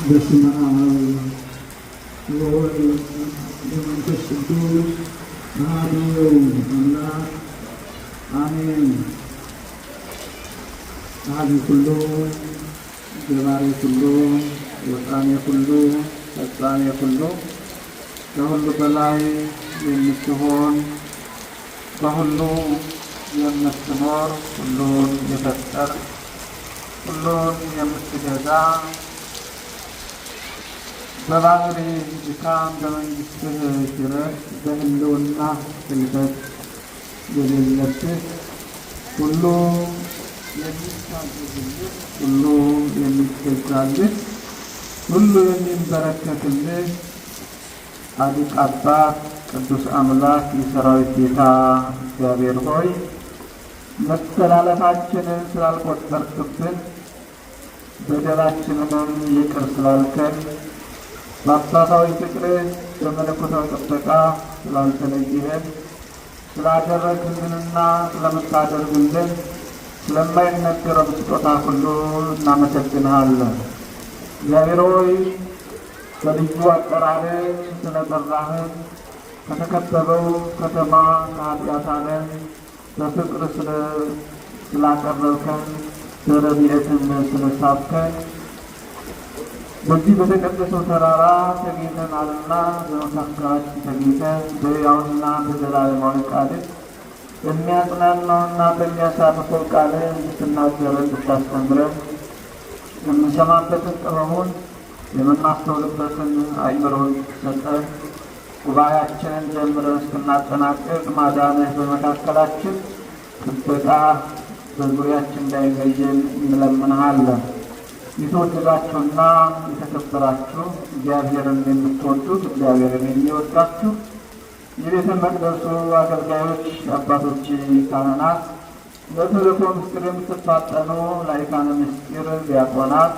በስመ አብ ወወልድ ወመንፈስ ቅዱስ አሐዱ አምላክ አሜን። አሐዱ ኩሉ ገባሬ ኩሉ ወጣኔ ኩሉ ፈጻሜ ኩሉ ከሁሉ በላይ የምትሆን በሁሉ የምትኖር ሁሉን የፈጠር ሁሉን የምትገዛ በባህሪ ድካም በመንግሥትህ ሽረት በህልውና ሕልፈት የሌለብህ ሁሉ የሚታዘዝልህ ሁሉ የሚገዛልህ ሁሉ የሚንበረከክልህ ጻድቅ አባት ቅዱስ አምላክ የሰራዊት ጌታ እግዚአብሔር ሆይ መተላለፋችንን ስላልቆጠርክብን በደላችንንም ይቅር ስላልከን በአባታዊ ፍቅርህ በመለኮታዊ ጥበቃ ስላልተለየህን ስላደረግልንና ስለምታደርግልን ስለማይነገረው ስጦታ ሁሉ እናመሰግንሃለን። እግዚአብሔር ሆይ በልዩ አጠራርህ ስለጠራህን ከተከበበው ከተማ ከኃጢአት ዓለም በፍቅር ስላቀረብከን በረድኤትም ስለሳብከን በዚህ በተቀደሰው ተራራ ተገኝተናልና በመካከላችን ተገኝተን በሕያውና በዘላለማዊ ቃልህ በሚያጽናናውና በሚያሳርፈው ቃልህ እንድትናገረን እንድታስተምረን የምንሰማበትን ጥበቡን የምናስተውልበትን አእምሮን ሰጠን። ጉባኤያችንን ጀምረን እስክናጠናቅቅ ማዳንህ በመካከላችን ጥበቃ በዙሪያችን እንዳይለየን እንለምንሃለን። የተወደዳችሁና የተከበራችሁ እግዚአብሔርን የምትወዱት እግዚአብሔርን የሚወዳችሁ የቤተ መቅደሱ አገልጋዮች አባቶች፣ ካህናት፣ በተልእኮ ምስጢር የምትፋጠኑ ላይካነ ምስጢር ዲያቆናት፣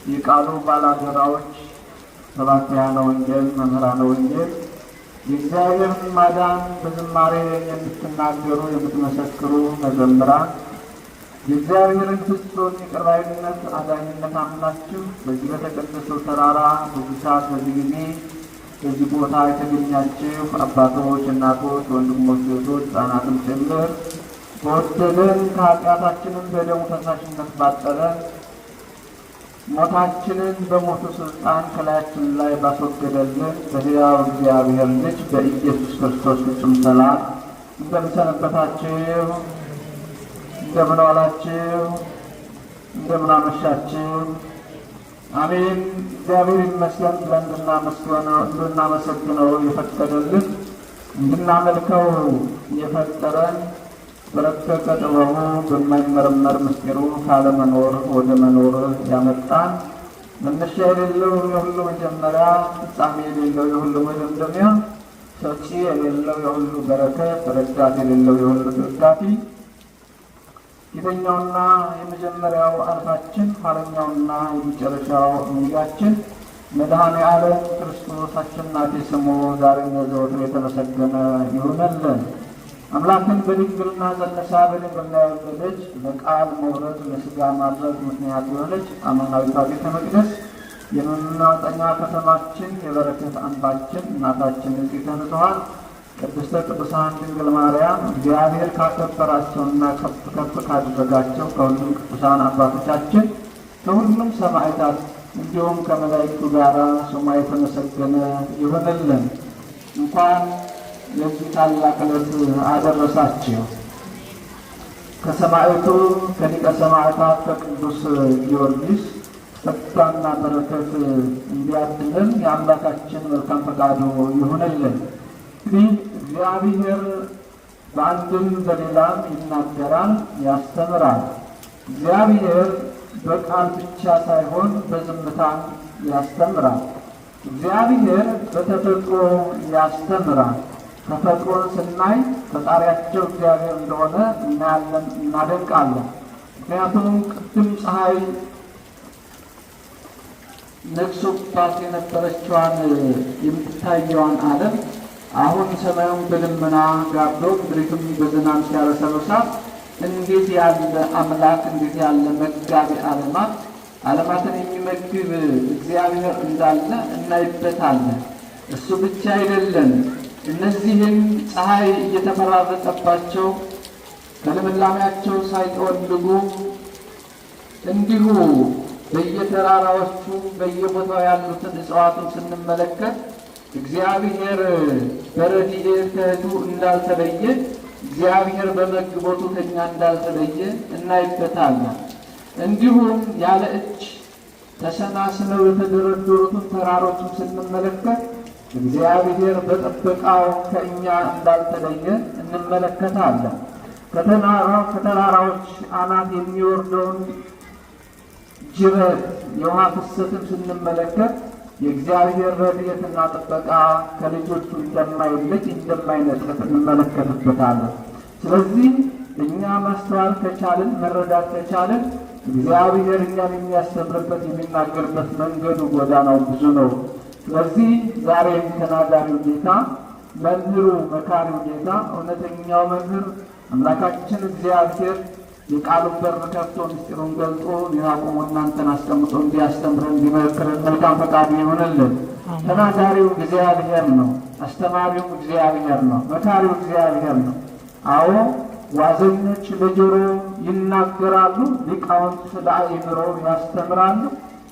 የቃሉ ባላደራዎች፣ ሰባክያነ ወንጌል፣ መምህራነ ወንጌል የእግዚአብሔርን ማዳን በዝማሬ የምትናገሩ የምትመሰክሩ መዘምራን የእግዚአብሔርን ፍጹም ይቅር ባይነት አዳኝነት አምናችሁ በዚህ በተቀደሰው ተራራ በዚህ ሰዓት በዚህ ጊዜ በዚህ ቦታ የተገኛችሁ አባቶች፣ እናቶች፣ ወንድሞች፣ ሴቶች፣ ሕፃናትም ጭምር በወደደን ከኃጢአታችንን በደሙ ፈሳሽነት ባጠበን ሞታችንን በሞቱ ስልጣን ከላያችን ላይ ባስወገደልን በሕያው እግዚአብሔር ልጅ በኢየሱስ ክርስቶስ ፍጹም ሰላም እንደምን ሰነበታችሁ? እንደምን ዋላችሁ? እንደምን አመሻችሁ? አሜን። እግዚአብሔር ይመስገን ብለን እንድናመሰግነው የፈቀደልን እንድናመልከው የፈጠረን በረከተ ጥበቡ በማይመረመር ምስጢሩ ካለመኖር ወደ መኖር ያመጣን መነሻ የሌለው የሁሉ መጀመሪያ ፍጻሜ የሌለው የሁሉ መደምደሚያ ሰጪ የሌለው የሁሉ በረከት ረዳት የሌለው የሁሉ ደጋፊ ፊተኛውና የመጀመሪያው አልፋችን ኋለኛውና የመጨረሻው እንግዳችን መድኃኔ ዓለም ክርስቶስ አሸናፊ ስሙ ዛሬም ዘወትር የተመሰገነ ይሁንልን። አምላክን በድንግልና ጸንሳ በድንግልና የወለደች ለቃል መውረድ ለሥጋ ማድረግ ምክንያት የሆነች አማናዊቷ ቤተ መቅደስ የመናጠኛ ከተማችን የበረከት አምባችን እናታችን ንጽሕተ ንጹሐን ቅድስተ ቅዱሳን ድንግል ማርያም እግዚአብሔር ካከበራቸውና ከፍ ከፍ ካደረጋቸው ከሁሉም ቅዱሳን አባቶቻችን ከሁሉም ሰማዕታት እንዲሁም ከመላእክቱ ጋር ስሟ የተመሰገነ ይሁንልን። እንኳን ለዚህ ታላቅ ዕለት አደረሳችሁ። ከሰማዕቱ ከሊቀ ሰማዕታት ከቅዱስ ጊዮርጊስ ጸጋና በረከት እንዲያድለን የአምላካችን መልካም ፈቃዱ ይሁንልን። እንግዲህ እግዚአብሔር በአንድም በሌላም ይናገራል፣ ያስተምራል። እግዚአብሔር በቃል ብቻ ሳይሆን በዝምታም ያስተምራል። እግዚአብሔር በተፈጥሮ ያስተምራል። ተፈጥሮን ስናይ ፈጣሪያቸው እግዚአብሔር እንደሆነ እናያለን፣ እናደንቃለን። ምክንያቱም ቅድም ፀሐይ ነግሶባት የነበረችዋን የምትታየዋን ዓለም አሁን ሰማዩን በደመና ጋርዶ ምድሪቱም በዝናብ ሲያረሰርሳት እንዴት ያለ አምላክ እንዴት ያለ መጋቢ ዓለማት ዓለማትን የሚመግብ እግዚአብሔር እንዳለ እናይበታለን። እሱ ብቻ አይደለም፣ እነዚህም ፀሐይ እየተፈራረቀባቸው ከልምላሜያቸው ሳይጠወልጉ እንዲሁ በየተራራዎቹ በየቦታው ያሉትን እጽዋቱን ስንመለከት እግዚአብሔር በረድኤት ከእህቱ እንዳልተለየ፣ እግዚአብሔር በመግቦቱ ከኛ እንዳልተለየ እናይበታለን። እንዲሁም ያለ እጅ ተሰናስለው የተደረደሩትን ተራሮችን ስንመለከት እግዚአብሔር በጥበቃው ከእኛ እንዳልተለየ እንመለከታለን። ከተራራዎች አናት የሚወርደውን ጅረት የውሃ ፍሰትን ስንመለከት የእግዚአብሔር ረድኤትና ጥበቃ ከልጆቹ እንደማይለይ እንደማይነጥፍ እንመለከትበታለን። ስለዚህ እኛ ማስተዋል ከቻልን መረዳት ከቻልን እግዚአብሔር እኛን የሚያስተምርበት የሚናገርበት መንገዱ ጎዳናው ብዙ ነው። ስለዚህ ዛሬም ተናጋሪው ጌታ መምህሩ መካሪው ጌታ እውነተኛው መምህር አምላካችን እግዚአብሔር የቃሉን በር ከፍቶ ምስጢሩን ገልጦ ሊያቆሙ እናንተን አስቀምጦ እንዲያስተምረን እንዲመክረን መልካም ፈቃዱ ይሆንልን። ተናጋሪው እግዚአብሔር ነው። አስተማሪው እግዚአብሔር ነው። መካሪው እግዚአብሔር ነው። አዎ ዋዘኞች ለጆሮ ይናገራሉ፣ ሊቃውንት ስለ አእምሮ ያስተምራሉ፣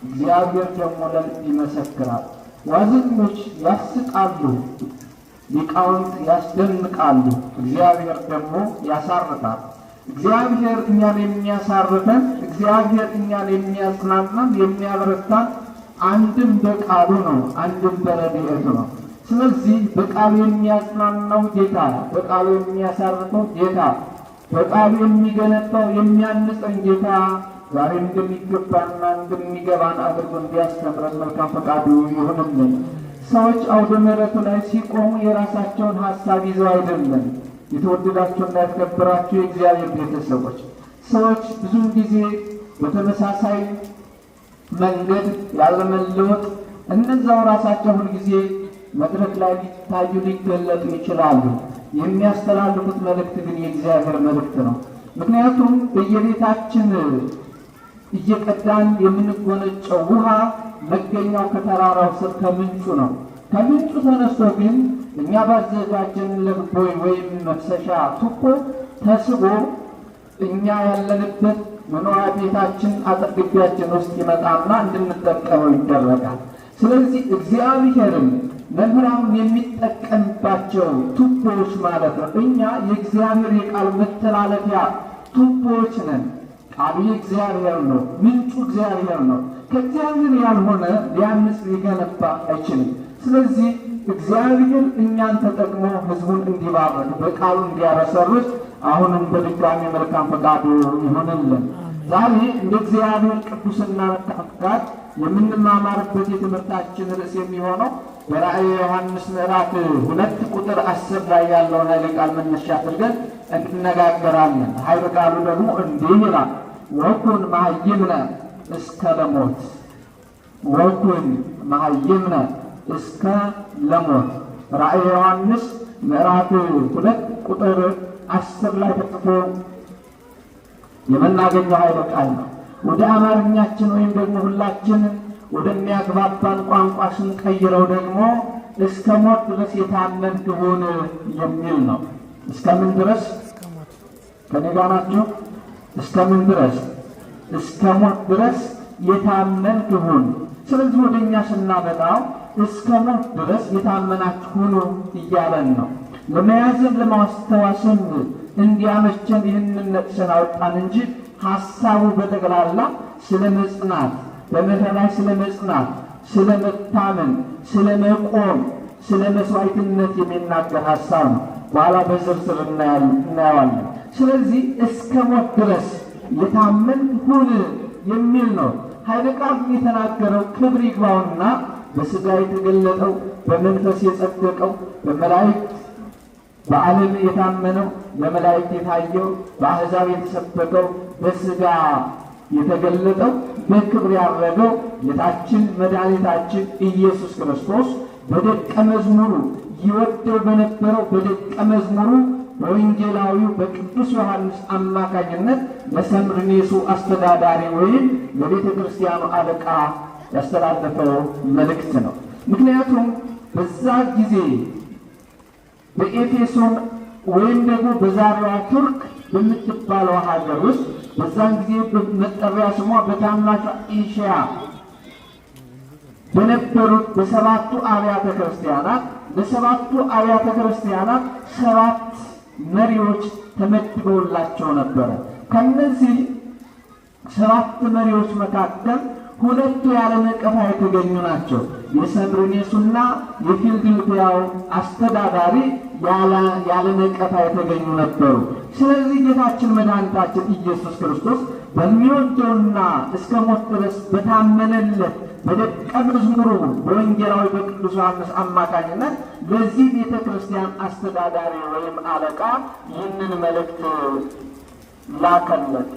እግዚአብሔር ደግሞ ለልብ ይመሰክራል። ዋዘኞች ያስቃሉ፣ ሊቃውንት ያስደንቃሉ፣ እግዚአብሔር ደግሞ ያሳርፋል። እግዚአብሔር እኛን የሚያሳርፈን፣ እግዚአብሔር እኛን የሚያጽናናን የሚያበረታን አንድም በቃሉ ነው፣ አንድም በረድኤቱ ነው። ስለዚህ በቃሉ የሚያጽናናው ጌታ፣ በቃሉ የሚያሳርፈው ጌታ፣ በቃሉ የሚገነባው የሚያንጸን ጌታ ዛሬ እንደሚገባና እንደሚገባን አድርጎ እንዲያስተምረን መልካም ፈቃዱ ይሁንልን። ሰዎች አውደ ምሕረቱ ላይ ሲቆሙ የራሳቸውን ሀሳብ ይዘው አይደለም። የተወደዳቸውና የተከበራቸው የእግዚአብሔር ቤተሰቦች፣ ሰዎች ብዙ ጊዜ በተመሳሳይ መንገድ ያለመለወጥ እነዛው ራሳቸው ሁልጊዜ መድረክ ላይ ሊታዩ ሊገለጡ ይችላሉ። የሚያስተላልፉት መልእክት ግን የእግዚአብሔር መልእክት ነው። ምክንያቱም በየቤታችን እየቀዳን የምንጎነጨው ውሃ መገኛው ከተራራው ስር ከምንጩ ነው። ከምንጩ ተነስቶ ግን እኛ ባዘጋጀንለት ቦይ ወይም መፍሰሻ ቱቦ ተስቦ እኛ ያለንበት መኖሪያ ቤታችን አጥር ግቢያችን ውስጥ ይመጣና እንድንጠቀመው ይደረጋል። ስለዚህ እግዚአብሔርም መምህራን የሚጠቀምባቸው ቱቦዎች ማለት ነው። እኛ የእግዚአብሔር የቃል መተላለፊያ ቱቦዎች ነን። ቃሉ የእግዚአብሔር ነው፣ ምንጩ እግዚአብሔር ነው። ከእግዚአብሔር ያልሆነ ሊያንጽ ሊገነባ አይችልም። ስለዚህ እግዚአብሔር እኛን ተጠቅሞ ሕዝቡን እንዲባርክ በቃሉ እንዲያረሰርስ አሁንም በድጋሚ መልካም ፈቃዱ ይሆንልን። ዛሬ እንደ እግዚአብሔር ቅዱስና ፈቃድ የምንማማርበት የትምህርታችን ርዕስ የሚሆነው በራእየ ዮሐንስ ምዕራፍ 2 ቁጥር 10 ላይ ያለውን ኃይለ ቃል መነሻ አድርገን እንነጋገራለን። ኃይለ ቃሉ ደግሞ እንዲህ ይላል፣ ወኩን መሃይምነ እስከ ለሞት። ወኩን መሃይምነ እስከ ለሞት። ራእየ ዮሐንስ ምዕራፍ 2 ቁጥር 10 ላይ ተጽፎ የምናገኘው ኃይለ ቃል ነው። ወደ አማርኛችን ወይም ደግሞ ሁላችን ወደሚያግባባን ቋንቋ ስንቀይረው ደግሞ እስከ ሞት ድረስ የታመንክ ሁን የሚል ነው። እስከምን ድረስ? ከኔ ጋር ናችሁ? እስከምን ድረስ? እስከ ሞት ድረስ የታመንክ ሁን። ስለዚህ ወደ እኛ ስናመጣው እስከ ሞት ድረስ የታመናችሁ ሁኑ እያለን ነው። ለመያዝን ለማስተዋስን እንዲያመቸን ይህንን ነጥሰን አወጣን እንጂ ሐሳቡ በጠቅላላ ስለ መጽናት፣ በመከራ ላይ ስለ መጽናት፣ ስለ መታመን፣ ስለ መቆም፣ ስለ መስዋዕትነት የሚናገር ሐሳብ ነው። በኋላ በዝርዝር እናየዋለን። ስለዚህ እስከ ሞት ድረስ የታመን ሁን የሚል ነው። ኃይለ ቃሉ የተናገረው ክብር ይግባውና በሥጋ የተገለጠው፣ በመንፈስ የጸደቀው፣ በመላእክት በዓለም የታመነው፣ በመላእክት የታየው፣ በአሕዛብ የተሰበከው፣ በሥጋ የተገለጠው፣ በክብር ያረገው ጌታችን መድኃኒታችን ኢየሱስ ክርስቶስ በደቀ መዝሙሩ ይወደው በነበረው በደቀ መዝሙሩ በወንጌላዊው በቅዱስ ዮሐንስ አማካኝነት ለሰምርኔሱ አስተዳዳሪ ወይም ለቤተ ክርስቲያኑ አለቃ ያስተላለፈው መልእክት ነው። ምክንያቱም በዛ ጊዜ በኤፌሶን ወይም ደግሞ በዛሬዋ ቱርክ በምትባለው ሀገር ውስጥ በዛን ጊዜ መጠሪያ ስሟ በታናሿ ኤሽያ በነበሩት በሰባቱ አብያተ ክርስቲያናት ለሰባቱ አብያተ ክርስቲያናት 7 መሪዎች ተመድበውላቸው ነበረ። ከነዚህ 7 መሪዎች መካከል 2 ያለ ነቀፋ የተገኙ ናቸው። የሰምርኔሱና የፊልድልፊያው አስተዳዳሪ ያለ ነቀፋ የተገኙ ነበሩ። ስለዚህ ጌታችን መድኃኒታችን ኢየሱስ ክርስቶስ በሚወደውና እስከ ሞት ድረስ በታመነለት በደቀ መዝሙሩ በወንጌላዊ በቅዱስ ዮሐንስ አማካኝነት ለዚህ ቤተ ክርስቲያን አስተዳዳሪ ወይም አለቃ ይህንን መልእክት ላከለት።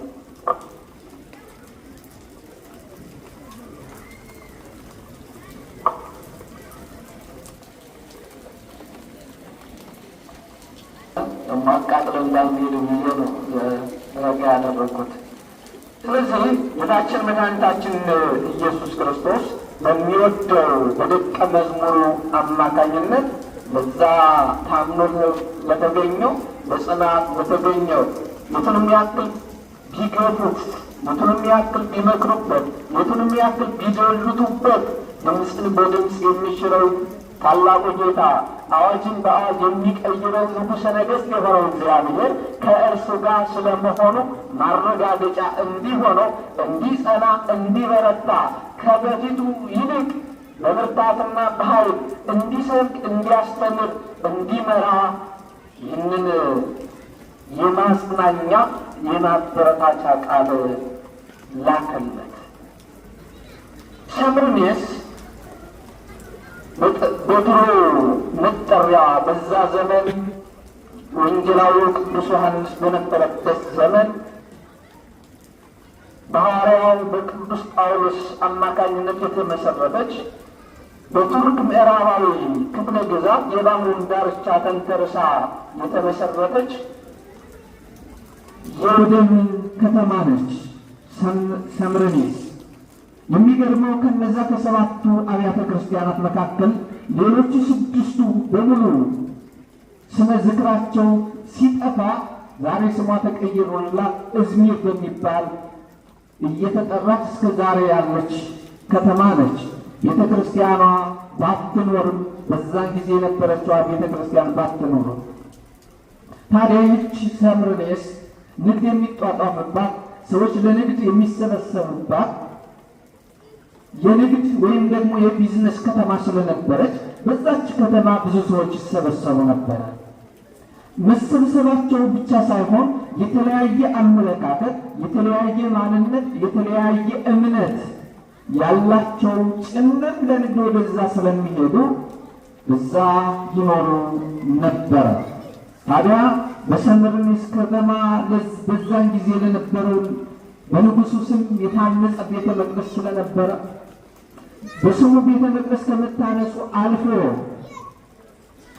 ማቃጠል እንዳልሄድ ብዬ ነው ረጋ ያደረኩት። ስለዚህ ጌታችን መድኃኒታችን ኢየሱስ ክርስቶስ በሚወደው በደቀ መዝሙሩ አማካኝነት በዛ ታምኖ ለተገኘው በጽናት ለተገኘው የቱንም ያክል ቢገፉት፣ የቱንም ያክል ቢመክሩበት፣ የቱንም ያክል ቢደልቱበት ድምፅን በድምፅ የሚሽረው ታላቁ ጌታ አዋጅን በአዋጅ የሚቀይረው ንጉሠ ነገሥት የሆነው እግዚአብሔር ከእርሱ ጋር ስለመሆኑ ማረጋገጫ እንዲሆነው እንዲጸና እንዲበረታ ከበፊቱ ይልቅ በብርታትና በኃይል እንዲሰብክ እንዲያስተምር እንዲመራ ይህንን የማጽናኛ የማበረታቻ ቃል ላከለት። ሰምርኔስ በድሮ መጠሪያ በዛ ዘመን ወንጌላዊው ቅዱስ ዮሐንስ በነበረበት ዘመን በሐዋርያው በቅዱስ ጳውሎስ አማካኝነት የተመሰረተች በቱርክ ምዕራባዊ ክፍለ ግዛት የባህሩን ዳርቻ ተንተርሳ የተመሰረተች የወደብ ከተማ ነች ሰምርኔስ። የሚገርመው ከነዛ ከ7ቱ አብያተ ክርስቲያናት መካከል ሌሎቹ 6ቱ በሙሉ ስመ ዝክራቸው ሲጠፋ ዛሬ ስሟ ተቀይሮላት እዝሚር በሚባል እየተጠራች እስከ ዛሬ ያለች ከተማ ነች። ቤተ ክርስቲያኗ ባትኖርም በዛን ጊዜ የነበረችዋ ቤተ ክርስቲያን ባትኖርም ታዲያ ይህች ሰምርኔስ ንግድ የሚጧጧፍባት፣ ሰዎች ለንግድ የሚሰበሰቡባት የንግድ ወይም ደግሞ የቢዝነስ ከተማ ስለነበረች በዛች ከተማ ብዙ ሰዎች ይሰበሰቡ ነበር። መሰብሰባቸው ብቻ ሳይሆን የተለያየ አመለካከት፣ የተለያየ ማንነት፣ የተለያየ እምነት ያላቸው ጭምር ለንግድ ወደዛ ስለሚሄዱ እዛ ይኖሩ ነበረ። ታዲያ በሰምርኔስ ከተማ በዛን ጊዜ ለነበረው በንጉሱ ስም የታነጸ ቤተ መቅደስ ስለነበረ በስሙ ቤተ መቅደስ ከመታነጹ አልፎ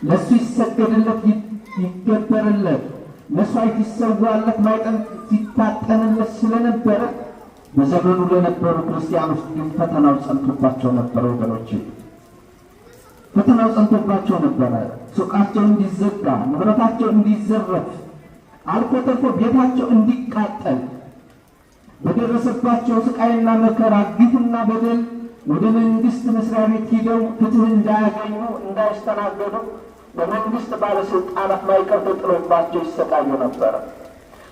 ለሱ ይሰገድለት ይገበርለት፣ መስዋዕት ይሰዋለት፣ ማዕጠንት ሲታጠንለት ስለነበረ በዘመኑ ለነበሩ ክርስቲያኖች ግን ፈተናው ጸንቶባቸው ነበረ። ወገኖች ፈተናው ጸንቶባቸው ነበረ። ሱቃቸው እንዲዘጋ፣ ንብረታቸው እንዲዘረፍ፣ አልፎ ተርፎ ቤታቸው እንዲቃጠል በደረሰባቸው ስቃይና መከራ፣ ግፍና በደል ወደ መንግስት መስሪያ ቤት ሂደው ፍትህ እንዳያገኙ እንዳይስተናገዱ በመንግስት ባለስልጣናት ማይቀር ተጥሎባቸው ይሰቃዩ ነበረ።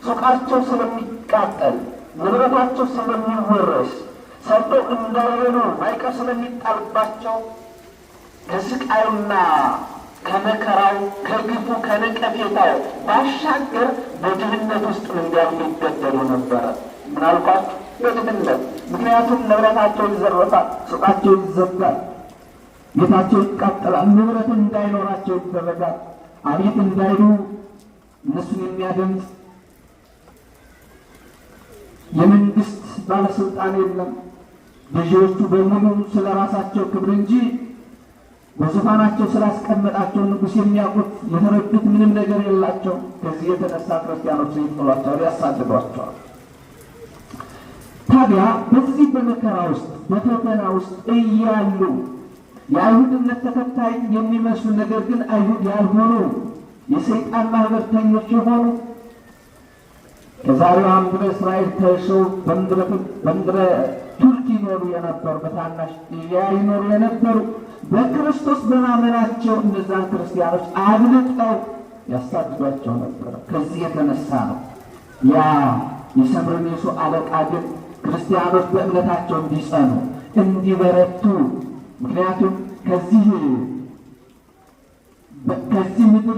ሱቃቸው ስለሚቃጠል፣ ንብረታቸው ስለሚወረስ፣ ሰርተው እንዳይበሉ ማይቀር ስለሚጣልባቸው ከስቃዩና ከመከራው ከግፉ ከነቀፌታው ባሻገር በድህነት ውስጥ እንዲያልፉ ይገደሉ ነበረ። ምናልባት በድህነት ምክንያቱም ንብረታቸው ይዘረፋል፣ ሱቃቸው ይዘጋል፣ ቤታቸው ይቃጠላል፣ ንብረት እንዳይኖራቸው ይደረጋል። አቤት እንዳይሉ እነሱን የሚያደምጥ የመንግስት ባለስልጣን የለም። ገዢዎቹ በሙሉ ስለ ራሳቸው ክብር እንጂ በዙፋናቸው ስላስቀመጣቸው ንጉሥ የሚያውቁት የተረዱት ምንም ነገር የላቸው። ከዚህ የተነሳ ክርስቲያኖች ይጥሏቸዋል፣ ያሳድዷቸዋል። ታዲያ በዚህ በመከራ ውስጥ በፈተና ውስጥ እያሉ የአይሁድነት ተከታይ የሚመስሉ ነገር ግን አይሁድ ያልሆኑ የሰይጣን ማህበርተኞች የሆኑ ከዛሬዋ ምድረ እስራኤል ተሰው በምድረ ቱርክ ይኖሩ የነበሩ በታናሽ እስያ ይኖሩ የነበሩ በክርስቶስ በማመናቸው እነዛን ክርስቲያኖች አብልጠው ያሳድዷቸው ነበር። ከዚህ የተነሳ ነው ያ የሰምርኔሱ አለቃ ግን ክርስቲያኖች በእምነታቸው እንዲጸኑ እንዲበረቱ፣ ምክንያቱም ከዚህ ምድር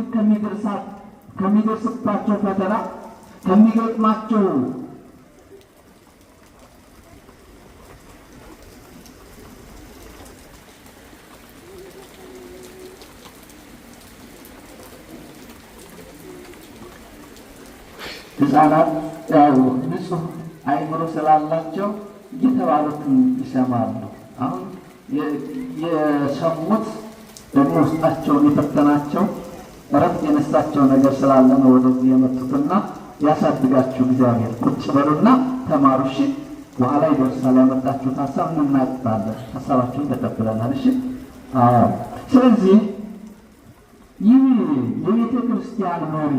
ከሚደርስባቸው ፈተና ከሚገጥማቸው ሕፃናት ያው ንጹህ አይምሮ ስላላቸው እየተባሉትን ይሰማሉ። አሁን የሰሙት ደግሞ ውስጣቸውን የፈተናቸው እረፍት የነሳቸው ነገር ስላለ ነው ወደዚህ የመጡትና ያሳድጋችሁ እግዚአብሔር። ቁጭ በሉና ተማሩ። እሺ፣ በኋላ ይደርሳል። ያመጣችሁት ሀሳብ እናቅባለን። ሀሳባችሁን ተቀብለናል። እሺ። ስለዚህ ይህ የቤተ ክርስቲያን መሪ፣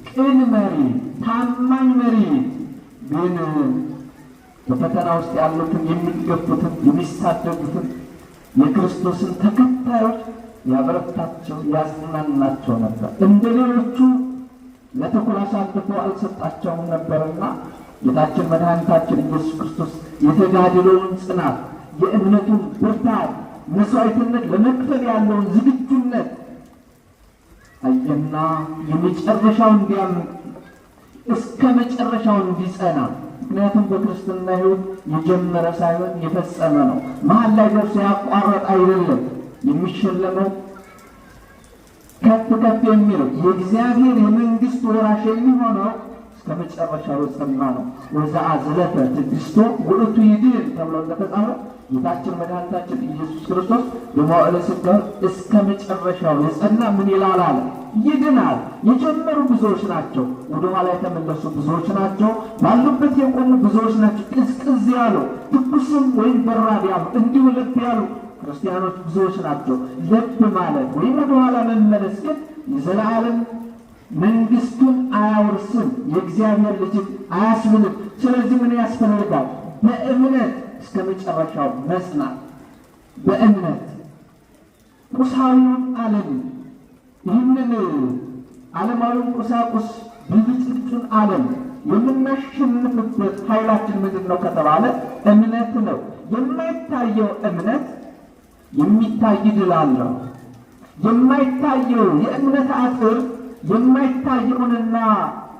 ቅን መሪ፣ ታማኝ መሪ ግን በፈተና ውስጥ ያሉትን የሚገፉትን የሚሳደጉትን የክርስቶስን ተከታዮች ያበረታቸው ያጽናናቸው ነበር። እንደ ሌሎቹ ለተኩላ አሳልፎ አልሰጣቸውም ነበርና ጌታችን መድኃኒታችን ኢየሱስ ክርስቶስ የተጋድሎውን ጽናት፣ የእምነቱን ብርታት፣ መስዋዕትነት ለመክፈል ያለውን ዝግጁነት አየና የመጨረሻው እንዲያምን እስከ መጨረሻው እንዲጸና። ምክንያቱም በክርስትና ሕይወት የጀመረ ሳይሆን የፈጸመ ነው። መሀል ላይ ደርሶ ያቋረጥ አይደለም። የሚሸለመው ከፍ ከፍ የሚለው የእግዚአብሔር የመንግስት ወራሽ የሚሆነው እስከ መጨረሻው የጸና ነው። ወዘአዝለፈ ትዕግሥቶ ውእቱ ይድን ተብሎ እንደተጻፈ ጌታችን መድኃኒታችን ኢየሱስ ክርስቶስ በመዋዕለ ሥጋዌ እስከ መጨረሻው የጸና ምን ይላል አለ? ይድናል። የጀመሩ ብዙዎች ናቸው፣ ወደ ኋላ የተመለሱ ብዙዎች ናቸው፣ ባሉበት የቆሙ ብዙዎች ናቸው። ቅዝቅዝ ያሉ ትኩስም ወይም በራድ ያሉ እንዲሁ ልብ ያሉ ክርስቲያኖች ብዙዎች ናቸው። ልብ ማለት ወይም ወደ ኋላ መመለስ ግን የዘላለም መንግስቱን አያወርስም፣ የእግዚአብሔር ልጅን አያስብልም። ስለዚህ ምን ያስፈልጋል? በእምነት እስከ መጨረሻው መጽናት። በእምነት ቁሳዊውን ዓለም ይህንን ዓለማዊውን ቁሳቁስ ብልጭልጩን ዓለም የምናሸንፍበት ኃይላችን ምንድን ነው ከተባለ እምነት ነው። የማይታየው እምነት የሚታይ ድል አለው። የማይታየው የእምነት አጥር የማይታየውንና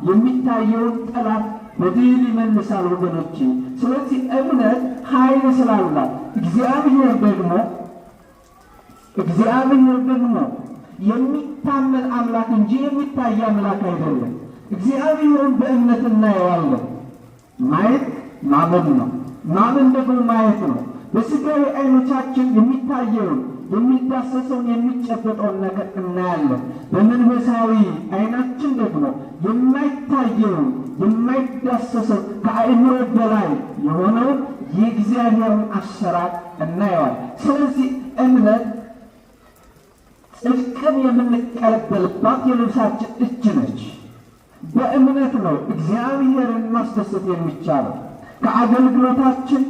የሚታየውን ጠላት በድል ይመልሳል ወገኖቼ። ስለዚህ እምነት ኃይል ስላላት እግዚአብሔር ደግሞ የሚታመን አምላክ እንጂ የሚታይ አምላክ አይደለም። እግዚአብሔርን በእምነት እናየዋለን። ማየት ማመን ነው፣ ማመን ደግሞ ማየት ነው። በሥጋዊ ዓይኖቻችን የሚታየውን የሚዳሰሰውን የሚጨበጠውን ነገር እናያለን። በመንፈሳዊ ዓይናችን ደግሞ የማይታየውን የማይዳሰሰው ከአእምሮ በላይ የሆነውን የእግዚአብሔርን አሰራር እናየዋል። ስለዚህ እምነት ጽድቅን የምንቀበልባት የልብሳችን እጅ ነች። በእምነት ነው እግዚአብሔርን ማስደሰት የሚቻለው። ከአገልግሎታችን፣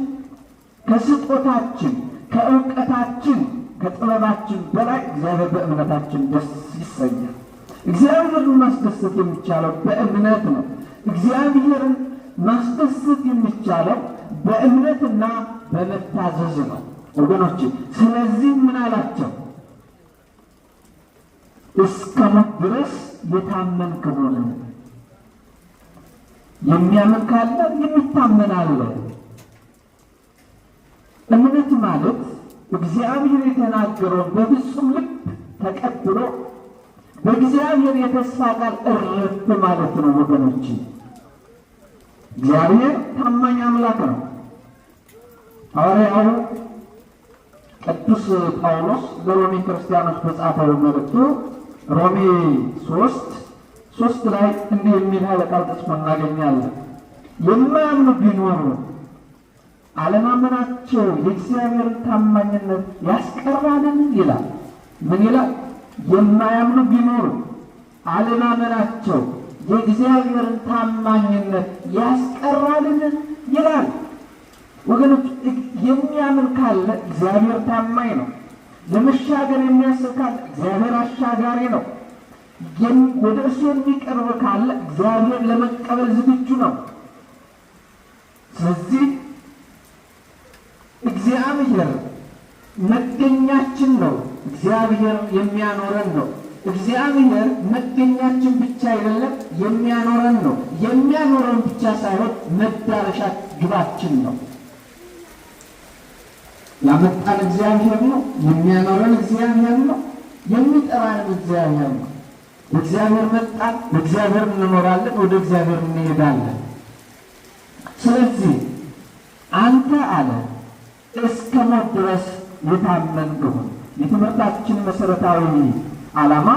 ከስጦታችን፣ ከእውቀታችን፣ ከጥበባችን በላይ እግዚአብሔር በእምነታችን ደስ ይሰኛል። እግዚአብሔርን ማስደሰት የሚቻለው በእምነት ነው። እግዚአብሔርን ማስደሰት የሚቻለው በእምነትና በመታዘዝ ነው ወገኖች። ስለዚህ ምን አላቸው? እስከ ሞት ድረስ የታመንክ ሁን። የሚያምን ካለ የሚታመን አለ። እምነት ማለት እግዚአብሔር የተናገረውን በፍጹም ልብ ተቀብሎ በእግዚአብሔር የተስፋ ቃል እረፍ ማለት ነው ወገኖች። እግዚአብሔር ታማኝ አምላክ ነው። ሐዋርያው ቅዱስ ጳውሎስ ለሮሜ ክርስቲያኖች በጻፈው መልእክቱ ሮሜ 3 ላይ እንዲህ የሚል ኃይለ ቃል ተጽፎ እናገኛለን። የማያምኑ ቢኖሩ አለማመናቸው የእግዚአብሔርን ታማኝነት ያስቀራልን ይላል። ምን ይላል? የማያምኑ ቢኖሩ አለማመናቸው የእግዚአብሔርን ታማኝነት ያስቀራልን ይላል። ወገኖች የሚያምን ካለ እግዚአብሔር ታማኝ ነው። ለመሻገር የሚያስብ ካለ እግዚአብሔር አሻጋሪ ነው። ወደ እርሱ የሚቀርብ ካለ እግዚአብሔር ለመቀበል ዝግጁ ነው። ስለዚህ እግዚአብሔር መገኛችን ነው። እግዚአብሔር የሚያኖረን ነው። እግዚአብሔር መገኛችን ብቻ አይደለም፣ የሚያኖረን ነው። የሚያኖረን ብቻ ሳይሆን መዳረሻ ግባችን ነው። ያመጣን እግዚአብሔር ነው። የሚያኖረን እግዚአብሔር ነው። የሚጠራን እግዚአብሔር ነው። በእግዚአብሔር መጣን፣ በእግዚአብሔር እንኖራለን፣ ወደ እግዚአብሔር እንሄዳለን። ስለዚህ አንተ አለ እስከ ሞት ድረስ የታመንክ ሁን። የትምህርታችን መሰረታዊ ዓላማ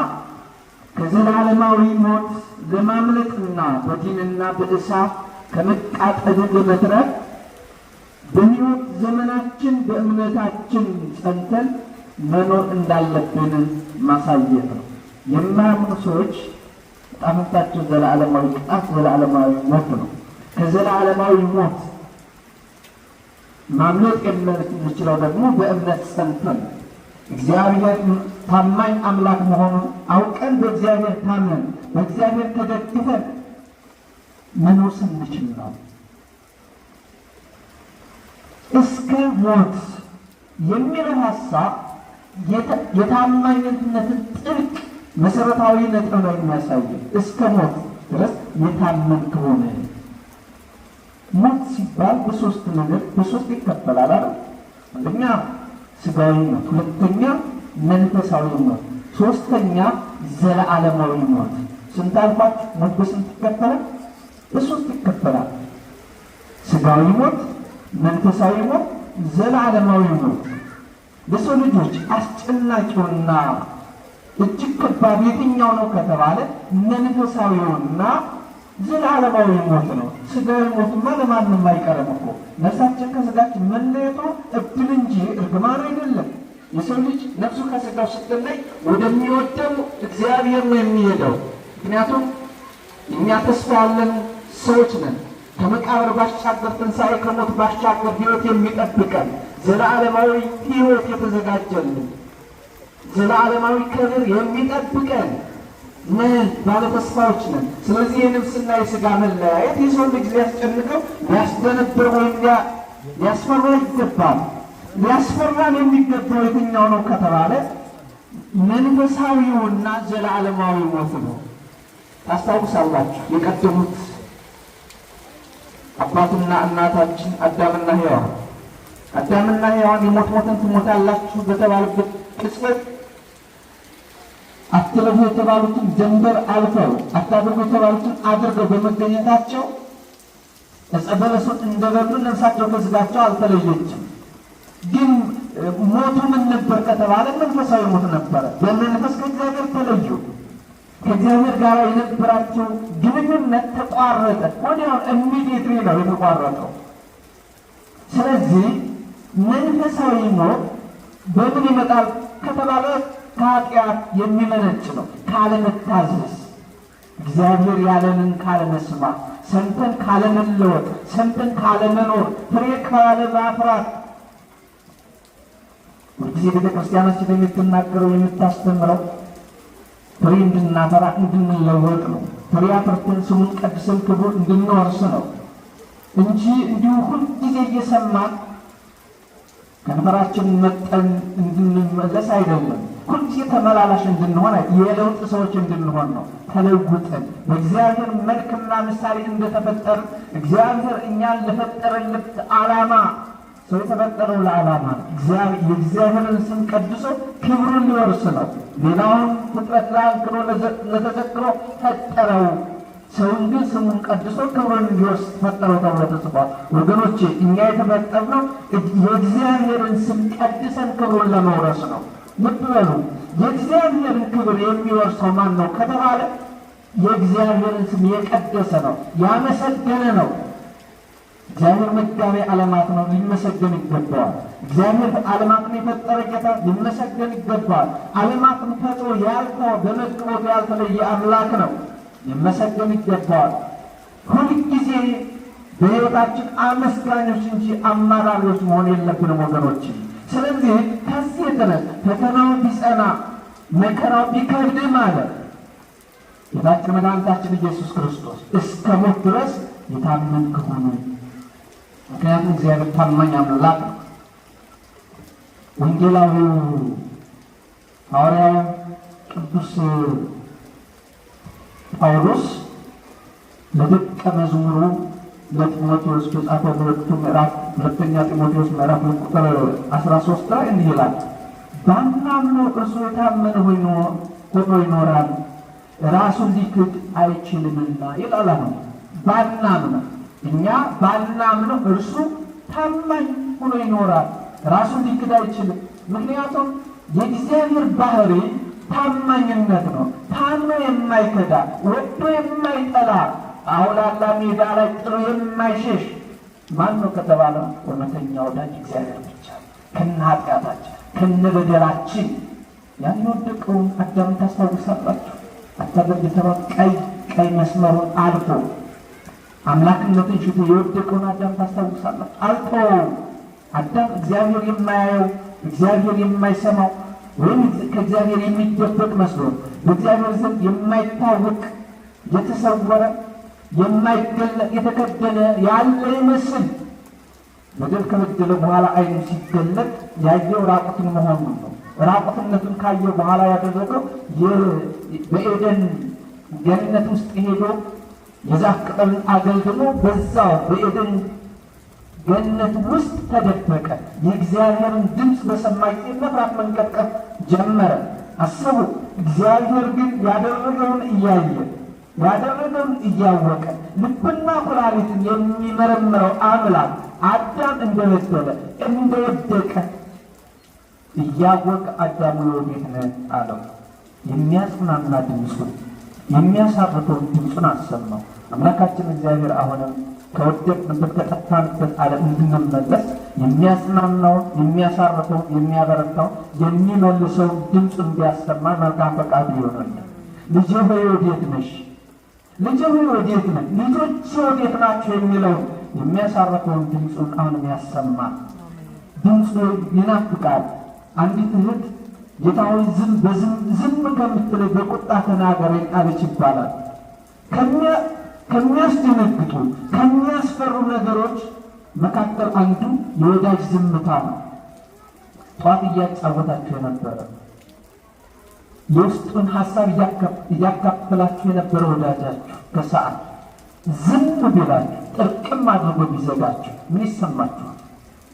ከዘላለማዊ ሞት ለማምለጥና በዲንና በእሳት ከመቃጠል ለመትረፍ በሕይወት ዘመናችን በእምነታችን ጸንተን መኖር እንዳለብን ማሳየት ነው። የማያምኑ ሰዎች ጣፈንታቸው ዘላለማዊ ቅጣት፣ ዘላለማዊ ሞት ነው። ከዘላለማዊ ሞት ማምለጥ የምንችለው ደግሞ በእምነት ጸንተን እግዚአብሔር ታማኝ አምላክ መሆኑን አውቀን በእግዚአብሔር ታምነን በእግዚአብሔር ተደግፈን መኖር ስንችል ነው። እስከ ሞት የሚለው ሀሳብ የታማኝነትን ጥልቅ መሰረታዊ ነጥብ ነው የሚያሳየው። እስከ ሞት ድረስ የታመንክ ሆነ። ሞት ሲባል በሶስት ይከፈላል አይደል? አንደኛ ስጋዊ ሞት፣ ሁለተኛ መንፈሳዊ ሞት፣ ሶስተኛ ዘለዓለማዊ ሞት። ስንት አልኳችሁ? ሞት በስንት ይከፈላል? በሶስት ይከፈላል። ስጋዊ ሞት፣ መንፈሳዊ ሞት፣ ዘለዓለማዊ ሞት። ለሰው ልጆች አስጨናቂውና እጅግ ከባድ የትኛው ነው ከተባለ መንፈሳዊውና ዘላለማዊ ሞት ነው። ስጋዊ ሞትማ ለማንም አይቀርም እኮ። ነፍሳችን ከስጋችን መለየቱ እድል እንጂ እርግማን አይደለም። የሰው ልጅ ነፍሱ ከስጋው ስትለይ ወደሚወደው እግዚአብሔር ነው የሚሄደው። ምክንያቱም እኛ ተስፋ ያለን ሰዎች ነን። ከመቃብር ባሻገር ትንሣኤ፣ ከሞት ባሻገር ሕይወት የሚጠብቀን ዘላለማዊ ሕይወት የተዘጋጀልን ዘላለማዊ ክብር የሚጠብቀን ባለ ተስፋዎች ነን። ስለዚህ የነፍስና የሥጋ መለያየት የሰው ልጅ ሊያስጨንቀው ሊያስደነብር ወይም ሊያስፈራ ይገባል። ሊያስፈራን የሚገባው የትኛው ነው ከተባለ መንፈሳዊውና ዘላለማዊ ሞት ነው። ታስታውሳላችሁ የቀደሙት አባትና እናታችን አዳምና ሔዋን የሞት ሞትን ትሞታላችሁ በተባሉበት ቅጽበት አትለፉ የተባሉትን ድንበር አልፈው አታድርጉ የተባሉትን አድርገው በመገኘታቸው ዕፀ በለሱን እንደበሉ ነፍሳቸው ከሥጋቸው አልተለየችም። ግን ሞቱ ምን ነበር ከተባለ መንፈሳዊ ሞት ነበረ። በመንፈስ ከእግዚአብሔር ተለዩ። ከእግዚአብሔር ጋር የነበራቸው ግንኙነት ተቋረጠ። ወዲያው ኢሚዲየትሊ ነው የተቋረጠው። ስለዚህ መንፈሳዊ ሞት በምን ይመጣል ከተባለ ከኃጢአት የሚመነጭ ነው። ካለመታዘዝ፣ እግዚአብሔር ያለንን ካለመስማት፣ ሰምተን ካለመለወጥ፣ ሰምተን ካለመኖር፣ ፍሬ ካለማፍራት። ሁልጊዜ ቤተ ክርስቲያናችን የምትናገረው የምታስተምረው ፍሬ እንድናፈራ እንድንለወጥ ነው። ፍሬ አፍርተን ስሙን ቀድሰን ክብሩን እንድንወርስ ነው እንጂ እንዲሁ ሁልጊዜ እየሰማን ከንፈራችን መጠን እንድንመለስ አይደለም። ሁልጊዜ ተመላላሽ እንድንሆን የለውጥ ሰዎች እንድንሆን ነው። ተለውጠን በእግዚአብሔር መልክና ምሳሌ እንደተፈጠርን እግዚአብሔር እኛን ለፈጠረለት ዓላማ ሰው የተፈጠረው ለዓላማ የእግዚአብሔርን ስም ቀድሶ ክብሩን ሊወርስ ነው። ሌላውን ፍጥረት ለአንክሮ ለተዘክሮ ፈጠረው። ሰውን ግን ስሙን ቀድሶ ክብሩን እንዲወርስ ፈጠረው ተብሎ ተጽፏል። ወገኖቼ እኛ የተፈጠርነው የእግዚአብሔርን ስም ቀድሰን ክብሩን ለመውረስ ነው። ልብ በሉ። የእግዚአብሔርን ክብር የሚወርሰው ማን ነው ከተባለ የእግዚአብሔርን ስም የቀደሰ ነው፣ ያመሰገነ ነው። እግዚአብሔር መጋቤ ዓለማት ነው፣ ሊመሰገን ይገባዋል። እግዚአብሔር ዓለማትን የፈጠረ ጌታ ሊመሰገን ይገባዋል። ዓለማትን ፈጥሮ ያልተወ በመግቦቱ ያልተለየ አምላክ ነው፣ ሊመሰገን ይገባዋል። ሁልጊዜ በሕይወታችን አመስጋኞች እንጂ አማራሪዎች መሆን የለብንም ወገኖች። ስለዚህ ከዚህ የተነሳ ፈተናው ቢጸና መከራው ቢከብድም አለ ጌታችን መድኃኒታችን ኢየሱስ ክርስቶስ እስከ ሞት ድረስ የታመንክ ሁኑ። ምክንያቱም እግዚአብሔር ታማኝ አምላክ ነው። ወንጌላዊው ሐዋርያው ቅዱስ ጳውሎስ ለደቀ መዝሙሩ ለጢሞቴዎስ በጻፈው ሁለተኛ ጢሞቴዎስ ምዕራፍ ቁጥር 13 ላይ እንዲህ ይላል፣ ባናምነው እርሱ የታመነ ሆኖ ይኖራል፣ ራሱን ሊክድ አይችልምና ይላል። ባናምነው እኛ ባናምነው እርሱ ታማኝ ሆኖ ይኖራል፣ ራሱን ሊክድ አይችልም። ምክንያቱም የእግዚአብሔር ባህሪ ታማኝነት ነው። ታምኖ የማይከዳ ወዶ የማይጠላ አውላላ ሜዳ ላይ ጥሎ የማይሸሽ ማን ነው ከተባለ እውነተኛ ወዳጅ እግዚአብሔር ብቻ። ከነ ኃጢአታችን ከነ በደላችን ያን የወደቀውን አዳም ታስታውሳላችሁ። አታደርግ የተባለ ቀይ መስመሩን አልፎ አምላክነትን ሽቶ የወደቀውን አዳም ታስታውሳላችሁ። አልተወውም። አዳም እግዚአብሔር የማያየው እግዚአብሔር የማይሰማው ወይም ከእግዚአብሔር የሚደበቅ መስሎ በእግዚአብሔር ዘንድ የማይታወቅ የተሰወረ የማይገለጥ የተከደነ ያለ ይመስል በደል ከበደለ በኋላ ዓይኑ ሲገለጥ ያየው ራቁትን መሆኑን ነው። ራቁትነቱን ካየ በኋላ ያደረገው በኤደን ገነት ውስጥ ሄዶ የዛፍ ቅጠልን አገልግሎ በዛው በኤደን ገነት ውስጥ ተደበቀ። የእግዚአብሔርን ድምፅ በሰማ ጊዜ መፍራት መንቀጥቀጥ ጀመረ። አስቡ። እግዚአብሔር ግን ያደረገውን እያየ ያደረገውን እያወቀ ልብና ኩላሊትን የሚመረምረው አምላክ አዳም እንደበደለ እንደወደቀ እያወቀ አዳም ወዴት ነህ አለው። የሚያጽናና ድምፁን የሚያሳርፈውን ድምፁን አሰማው። አምላካችን እግዚአብሔር አሁንም ከወደቅንበት ከጠፋንበት ዓለም እንድንመለስ የሚያጽናናውን የሚያሳርፈውን የሚያበረታውን የሚመልሰውን ድምፁ እንዲያሰማ መልካም ፈቃዱ ይሆናል። ልጄ ሆይ ወዴት ነሽ? ልጄ ሆይ ወዴት ነህ? ልጆች ወዴት ናቸው? የሚለውን የሚያሳርፈውን ድምፁን አሁንም ያሰማል። ድምፁ ይናፍቃል። አንዲት እህት ጌታ ሆይ ዝም ከምትለኝ በቁጣ ተናገረኝ አለች ይባላል። ከሚያስደነግጡ ከሚያስፈሩ ነገሮች መካከል አንዱ የወዳጅ ዝምታ ነው። ጠዋት እያጫወታችሁ የነበረ የውስጡን ሀሳብ እያካፈላችሁ የነበረ ወዳጃችሁ ከሰዓት ዝም ቢላችሁ ጥርቅም አድርጎ ቢዘጋችሁ ምን ይሰማችኋል?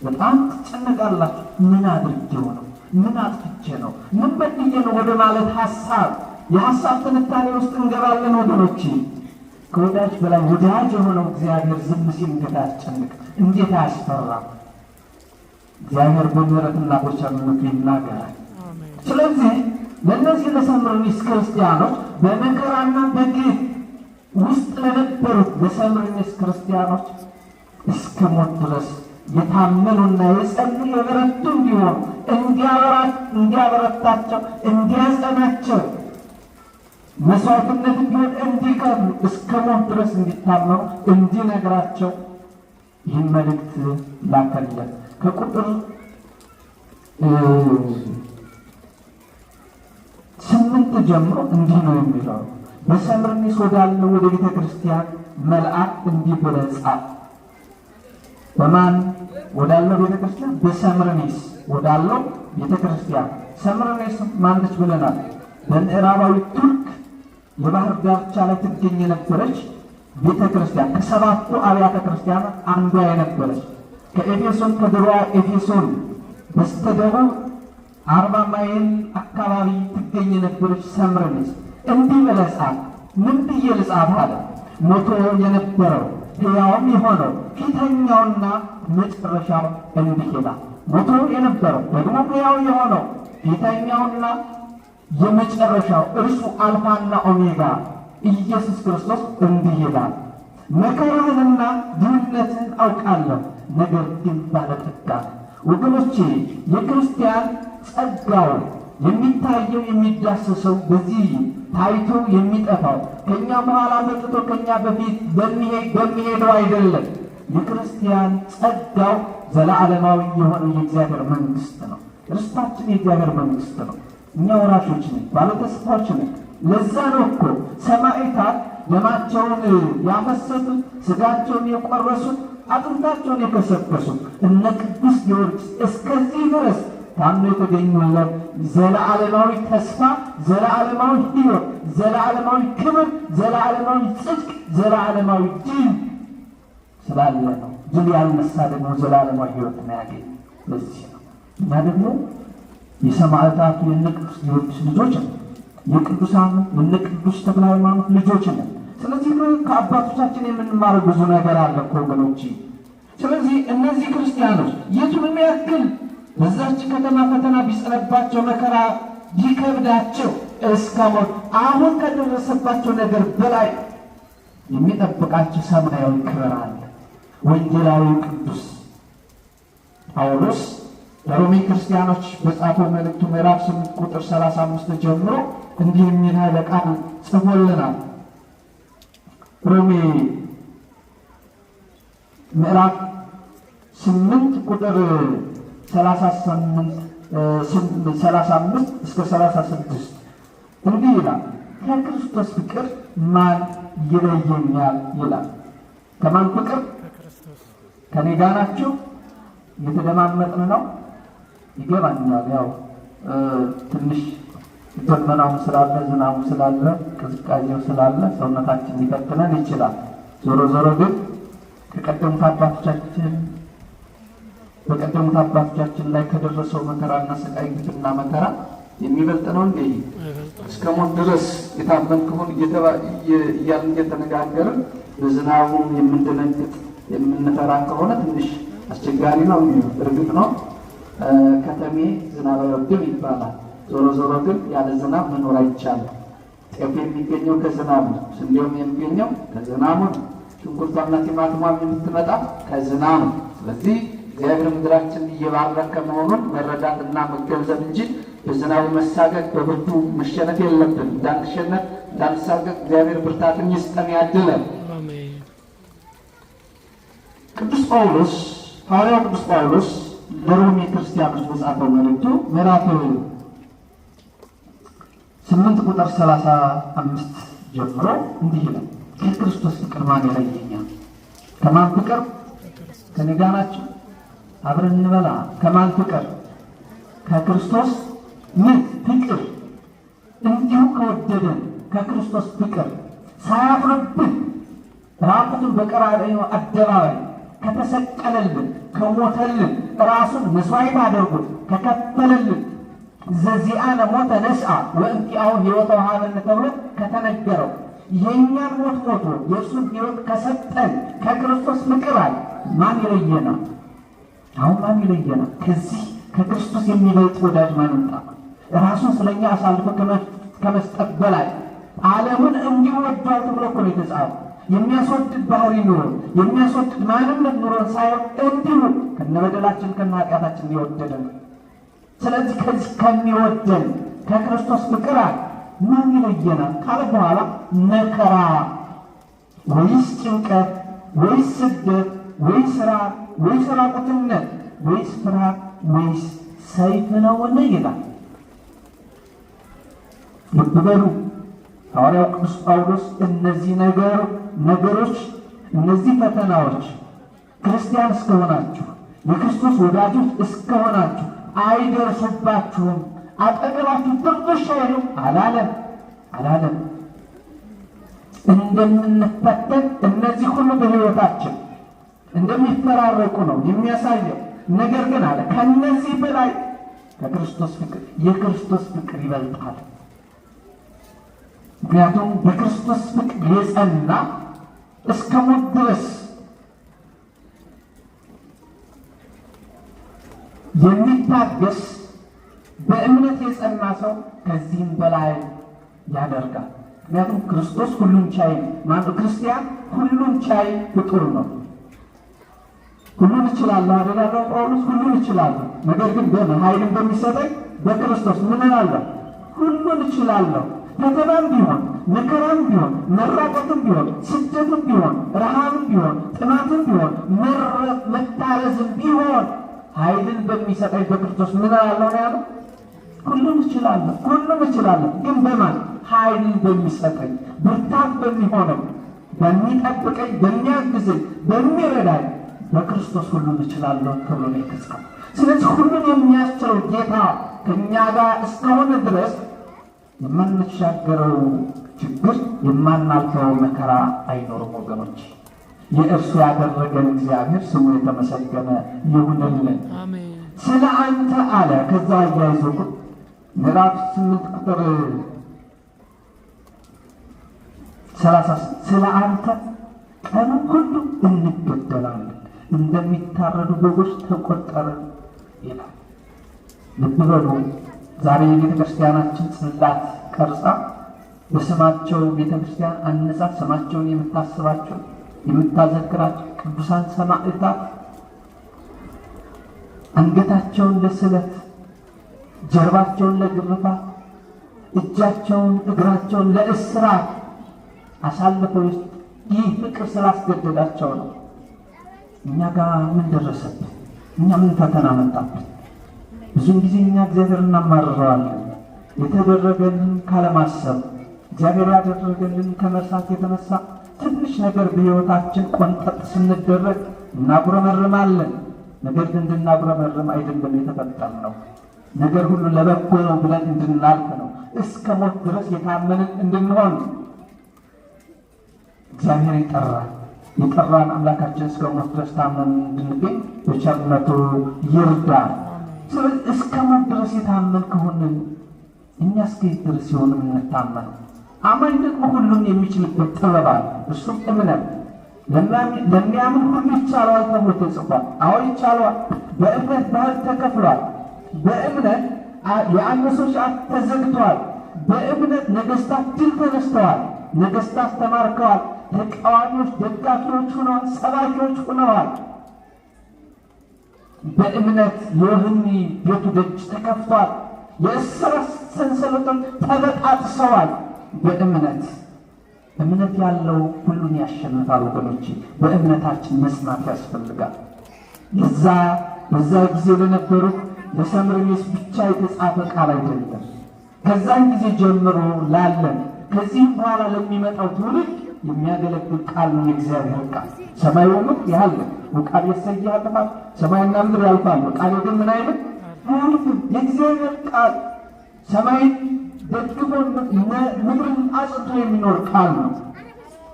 በጣም ትጨነቃላችሁ። ምን አድርጌው ነው? ምን አጥፍቼ ነው? ምን በድዬ ነው? ወደ ማለት የሀሳብ ትንታኔ ውስጥ እንገባለን ወገኖቼ። ከወዳጅ በላይ ወዳጅ የሆነው እግዚአብሔር ዝም ሲል እንዴት አያስጨንቅ፣ እንዴት አያስፈራ። እግዚአብሔር በምሕረትና በቸርነቱ ይናገራል። ስለዚህ ለእነዚህ ለሰምርኒስ ክርስቲያኖች በመከራና በግፍ ውስጥ ለነበሩት ለሰምርኒስ ክርስቲያኖች እስከ ሞት ድረስ የታመኑና የጸኑ የበረቱ እንዲሆኑ እንዲያበረታቸው እንዲያጸናቸው መስዋዕትነት ቢሆን እንዲከፍሉ እስከ ሞት ድረስ እንዲታመኑ እንዲነግራቸው ይህን መልእክት ላከለት። ከቁጥር 8 ጀምሮ እንዲህ ነው የሚለው። በሰምርኒስ ወዳለው ወደ ቤተ ክርስቲያን መልአክ እንዲህ ብለህ ጻፍ። በማን ወዳለው ቤተ ክርስቲያን? በሰምርኒስ ወዳለው ቤተ ክርስቲያን። ሰምርኒስ ማነች ብለናል? በምዕራባዊ ቱርክ የባህር ዳርቻ ላይ ትገኝ የነበረች ቤተ ክርስቲያን፣ ከሰባቱ አብያተ ክርስቲያናት አንዷ የነበረች ከኤፌሶን ከድሮዋ ኤፌሶን በስተደቡብ 40 ማይል አካባቢ ትገኝ የነበረች ሰምርኒስ እንዲህ ብለህ ጻፍ። ምን ብዬ ልጻፍ አለ? ሞቶ የነበረው ሕያውም የሆነው ፊተኛውና መጨረሻው እንዲህ ይላል። ሞቶ የነበረው ደግሞ ሕያው የሆነው ፊተኛውና የመጨረሻው እርሱ አልፋና ኦሜጋ ኢየሱስ ክርስቶስ እንዲህ ይላል፣ መከራህንና ድህነትህን አውቃለሁ፣ ነገር ግን ባለጠጋ ነህ። ወገኖቼ የክርስቲያን ጸጋው የሚታየው የሚዳሰሰው በዚህ ታይቶ የሚጠፋው ከኛ በኋላ መጥቶ ከኛ በፊት በሚሄደው አይደለም። የክርስቲያን ጸጋው ዘላለማዊ የሆነው የእግዚአብሔር መንግስት ነው። ርስታችን የእግዚአብሔር መንግስት ነው። እኛ ወራሾች ነን፣ ባለተስፋዎች ነን። ለዛ ነው እኮ ሰማዕታት ደማቸውን ያፈሰሱት፣ ስጋቸውን የቆረሱት፣ አጥንታቸውን የከሰከሱት እነ ቅዱስ ጊዮርጊስ እስከዚህ ድረስ ታምኖ የተገኙለት ዘለዓለማዊ ተስፋ፣ ዘለዓለማዊ ሕይወት፣ ዘለዓለማዊ ክብር፣ ዘለዓለማዊ ጽድቅ፣ ዘለዓለማዊ ድል ስላለ ነው። ድል ያልነሳ ደግሞ ዘላለማዊ ሕይወት ነው ያገኝ። ለዚህ ነው እና ደግሞ የሰማዕታቱ የነ ቅዱስ ጊዮርጊስ ልጆች ነው፣ የቅዱሳኑ የነ ቅዱስ ተክለ ሃይማኖት ልጆች ነው። ስለዚህ ከአባቶቻችን የምንማረው ብዙ ነገር አለ እኮ ወገኖች። ስለዚህ እነዚህ ክርስቲያኖች የቱንም ያክል በዛች ከተማ ፈተና ቢጸነባቸው፣ መከራ ቢከብዳቸው እስከ ሞት አሁን ከደረሰባቸው ነገር በላይ የሚጠብቃቸው ሰማያዊ ክብር አለ። ወንጌላዊ ቅዱስ ጳውሎስ ለሮሜ ክርስቲያኖች በጻፈው መልእክቱ ምዕራፍ 8 ቁጥር 35 ጀምሮ እንዲህ የሚል ኃይለ ቃል ጽፎልናል። ሮሜ ምዕራፍ 8 ቁጥር 35 እስከ 36 እንዲህ ይላል፣ ከክርስቶስ ፍቅር ማን ይለየኛል ይላል። ከማን ፍቅር? ከኔ ጋር ናችሁ? እየተደማመጥን ነው። ይገባኛል። ያው ትንሽ ደመናውም ስላለ ዝናቡ ስላለ ቅዝቃዜው ስላለ ሰውነታችን ሊፈትነን ይችላል። ዞሮ ዞሮ ግን ከቀደሙት አባቶቻችን ላይ ከደረሰው መከራና ስቃይ፣ ግፍና መከራ የሚበልጥ ነው እንዴ? እስከ ሞት ድረስ የታመንከውን እያልን እየተነጋገርን በዝናቡ የምንደነግጥ የምንፈራ ከሆነ ትንሽ አስቸጋሪ ነው። እርግጥ ነው ከተሜ ዝናብ አይወድም ይባላል። ዞሮ ዞሮ ግን ያለ ዝናብ መኖር አይቻልም። ጤፍ የሚገኘው ከዝናብ ነው። ስንዴውም የሚገኘው ከዝናቡ ነው። ሽንኩርቷና ቲማቲሟም የምትመጣ ከዝናብ ነው። ስለዚህ እግዚአብሔር ምድራችን እየባረከ መሆኑን መረዳትና መገንዘብ እንጂ በዝናቡ መሳቀቅ፣ በብርዱ መሸነፍ የለብን። እንዳንሸነፍ እንዳንሳቀቅ እግዚአብሔር ብርታትን ይስጠን ያድለን። ቅዱስ ጳውሎስ ሐዋርያው ቅዱስ ጳውሎስ ለሮሜ ክርስቲያኖች በጻፈው መልእክቱ ምዕራፍ 8 ቁጥር 35 ጀምሮ እንዲህ ይላል፣ ከክርስቶስ ፍቅር ማን ይለየኛል? ከማን ፍቅር? ከኔ ጋር ናችሁ? አብረን እንበላ። ከማን ፍቅር? ከክርስቶስ ምን ፍቅር? እንዲሁ ከወደደን ከክርስቶስ ፍቅር ሳያፍርብን ራቁቱን በቀራንዮ አደባባይ ከተሰቀለልን፣ ከሞተልን፣ ራሱን መስዋዕት አድርጎ ከከፈለልን ዘዚአነ ሞተ ነስአ ወእንቲአሁ ሕይወተ ወሀበነ ተብሎ ከተነገረው የእኛን ሞት ሞቶ የእርሱን ሕይወት ከሰጠን ከክርስቶስ ፍቅር አለ ማን ይለየናል? አሁን ማን ይለየናል? ከዚህ ከክርስቶስ የሚበልጥ ወዳጅ ማን ይምጣ? ራሱን ስለኛ አሳልፎ ከመስጠት በላይ ዓለምን እንዲወዷል ተብሎ እኮ ነው የተጻፈው። የሚያስወድድ ባህሪ ኑሮን የሚያስወድድ ማንነት ኑሮን ሳይሆን እንዲሁ ከነበደላችን ከነኃጢአታችን የወደደን። ስለዚህ ከዚህ ከሚወደን ከክርስቶስ ፍቅር ማን ይለየናል ካለ በኋላ መከራ ወይስ ጭንቀት ወይስ ስደት ወይስ ራብ ወይስ ራቁትነት ወይስ ፍርሃት ወይስ ሰይፍ ነውን ይላል። ልብ በሉ ሐዋርያው ቅዱስ ጳውሎስ እነዚህ ነገሮች እነዚህ ፈተናዎች ክርስቲያን እስከሆናችሁ የክርስቶስ ወዳጆች እስከሆናችሁ አይደርሱባችሁም፣ አጠገባችሁ ትንሽ አይሉ አላለም። እንደምንፈተን እነዚህ ሁሉ በሕይወታችን እንደሚፈራረቁ ነው የሚያሳየው። ነገር ግን አለ ከነዚህ በላይ ከክርስቶስ ፍቅር የክርስቶስ ፍቅር ይበልጣል። ምክንያቱም በክርስቶስ ፍቅር የጸና እስከ ሞት ድረስ የሚታገስ በእምነት የጸና ሰው ከዚህም በላይ ያደርጋል። ምክንያቱም ክርስቶስ ሁሉን ቻይ ነው። ክርስቲያን ሁሉን ቻይ ፍጡር ነው። ሁሉን እችላለሁ አደላለው ጳውሎስ፣ ሁሉን እችላለሁ። ነገር ግን ኃይልን በሚሰጠኝ በክርስቶስ ምን እላለሁ? ሁሉን እችላለሁ። ፈተናም ቢሆን መከራም ቢሆን መራቆትም ቢሆን ስደትም ቢሆን ረሃብም ቢሆን ጥማትም ቢሆን መታረዝም ቢሆን ኃይልን በሚሰጠኝ በክርስቶስ ምን እላለሁ ነው ያለው? ሁሉን እችላለሁ። ሁሉን እችላለሁ ግን በማን? ኃይልን በሚሰጠኝ ብርታት በሚሆነው በሚጠብቀኝ በሚያግዘኝ በሚረዳኝ በክርስቶስ ሁሉን እችላለሁ ተብሎ ነው የተጻፈው። ስለዚህ ሁሉን የሚያስችለው ጌታ ከእኛ ጋር እስከሆነ ድረስ የማንሻገረው ችግር የማናልፈው መከራ አይኖርም ወገኖች። የእርሱ ያደረገን እግዚአብሔር ስሙ የተመሰገነ ይሁንልን። ስለ አንተ አለ። ከዛ አያይዞ ምዕራፍ 8 ቁጥር 30 ስለ አንተ ቀኑ ሁሉ እንገደላለን፣ እንደሚታረዱ በጎች ተቆጠርን ይላል። ልብ በሉ። ዛሬ የቤተ ክርስቲያናችን ጽላት ቀርጻ በስማቸው ቤተ ክርስቲያን አንጻ ስማቸውን የምታስባቸው የምታዘክራቸው ቅዱሳን ሰማዕታት አንገታቸውን ለስለት ጀርባቸውን ለግርፋት እጃቸውን እግራቸውን ለእስራት አሳልፈው ይህ ፍቅር ስላስገደዳቸው ነው። እኛ ጋር ምን ደረሰብን? እኛ ምን ፈተና መጣብን? ብዙን ጊዜ እኛ እግዚአብሔር እናማርረዋለን። የተደረገልን ካለማሰብ እግዚአብሔር ያደረገልን ከመርሳት የተነሳ ትንሽ ነገር በሕይወታችን ቆንጠጥ ስንደረግ እናጉረመርማለን። ነገር ግን እንድናጉረመርም አይደለም የተፈጠርነው። ነገር ሁሉ ለበጎ ነው ብለን እንድናልፍ ነው። እስከ ሞት ድረስ የታመንን እንድንሆን እግዚአብሔር የጠራን አምላካችን እስከ ሞት ድረስ ታመን እንድንገኝ በቸርነቱ ይርዳል። ስለዚህ እስከ ሞት ድረስ የታመን ከሆንን እኛ እስከ የት ድረስ ሲሆን የምንታመነው? አማኝ ደግሞ ሁሉም የሚችልበት ጥበብ አለ። እሱም እምነት። ለሚያምን ሁሉ ይቻለዋል ተብሎ ተጽፏል። አዎ ይቻለዋል። በእምነት ባህል ተከፍሏል። በእምነት የአንበሶች አፍ ተዘግተዋል። በእምነት ነገሥታት ድል ተነስተዋል። ነገሥታት ተማርከዋል። ተቃዋሚዎች ደጋፊዎች ሆነዋል። ሰባኪዎች ሆነዋል። በእምነት የወህኒ ቤቱ ደጅ ተከፍቷል። የእስራት ሰንሰለቶች ተበጣጥሰዋል። እምነት ያለው ሁሉን ያሸንፋል ወገኖች። በእምነታችን መስማት ያስፈልጋል። በዛ ጊዜ ለነበሩት ለሰምርኔስ ብቻ የተጻፈ ቃል አይደለም። ከዛን ጊዜ ጀምሮ ላለን ከዚህም በኋላ ለሚመጣው ትውልድ የሚያገለግል ቃል ነው የእግዚአብሔር ቃል። ሰማይ ወምድር ያልፋል፣ ቃል የሰይ ያልፋል። ሰማይና ምድር ያልፋሉ፣ ቃል ግን ምን አይልም አያልፍም። የእግዚአብሔር ቃል ሰማይን ደግፎ ምድርን አጽንቶ የሚኖር ቃል ነው።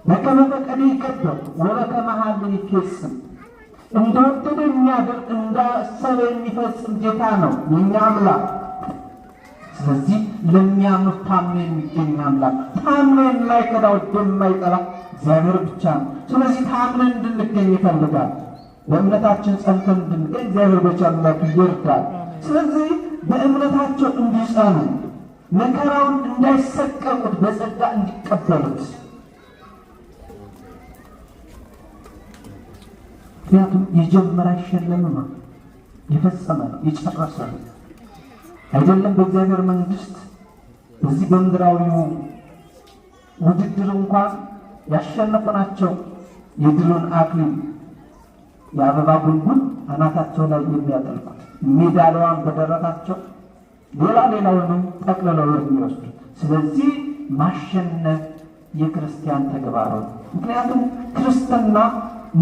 በከመ ፈቀደ ይቀደም ወበከመ ሀበ ይፌጽም። እንደወደደ የሚያደርግ እንዳሰበ የሚፈጽም ጌታ ነው የእኛ አምላክ። ስለዚህ ለሚያምኑት ታምኖ የሚገኝ አምላክ፣ ታምኖ የማይከዳ ወዶ የማይጠላ እግዚአብሔር ብቻ ነው። ስለዚህ ታምነን እንድንገኝ ይፈልጋል። በእምነታችን ጸንተን እንድንገኝ እግዚአብሔር በቸርነቱ ይርዳል። ስለዚህ በእምነታቸው እንዲጸኑ መከራውን እንዳይሰቀሙት በጸጋ እንዲቀበሉት። ምክንያቱም የጀመረ አይሸለም ነው፣ የፈጸመ ነው፣ የጨረሰ ነው። አይደለም በእግዚአብሔር መንግሥት በዚህ በምድራዊው ውድድር እንኳን ያሸነፉ ናቸው የድሉን አክሊል የአበባ ጉንጉን አናታቸው ላይ የሚያጠልቁት ሜዳሊያዋን በደረታቸው ሌላውንም ጠቅልለው የሚወስዱት። ስለዚህ ማሸነፍ የክርስቲያን ተግባር ነው። ምክንያቱም ክርስትና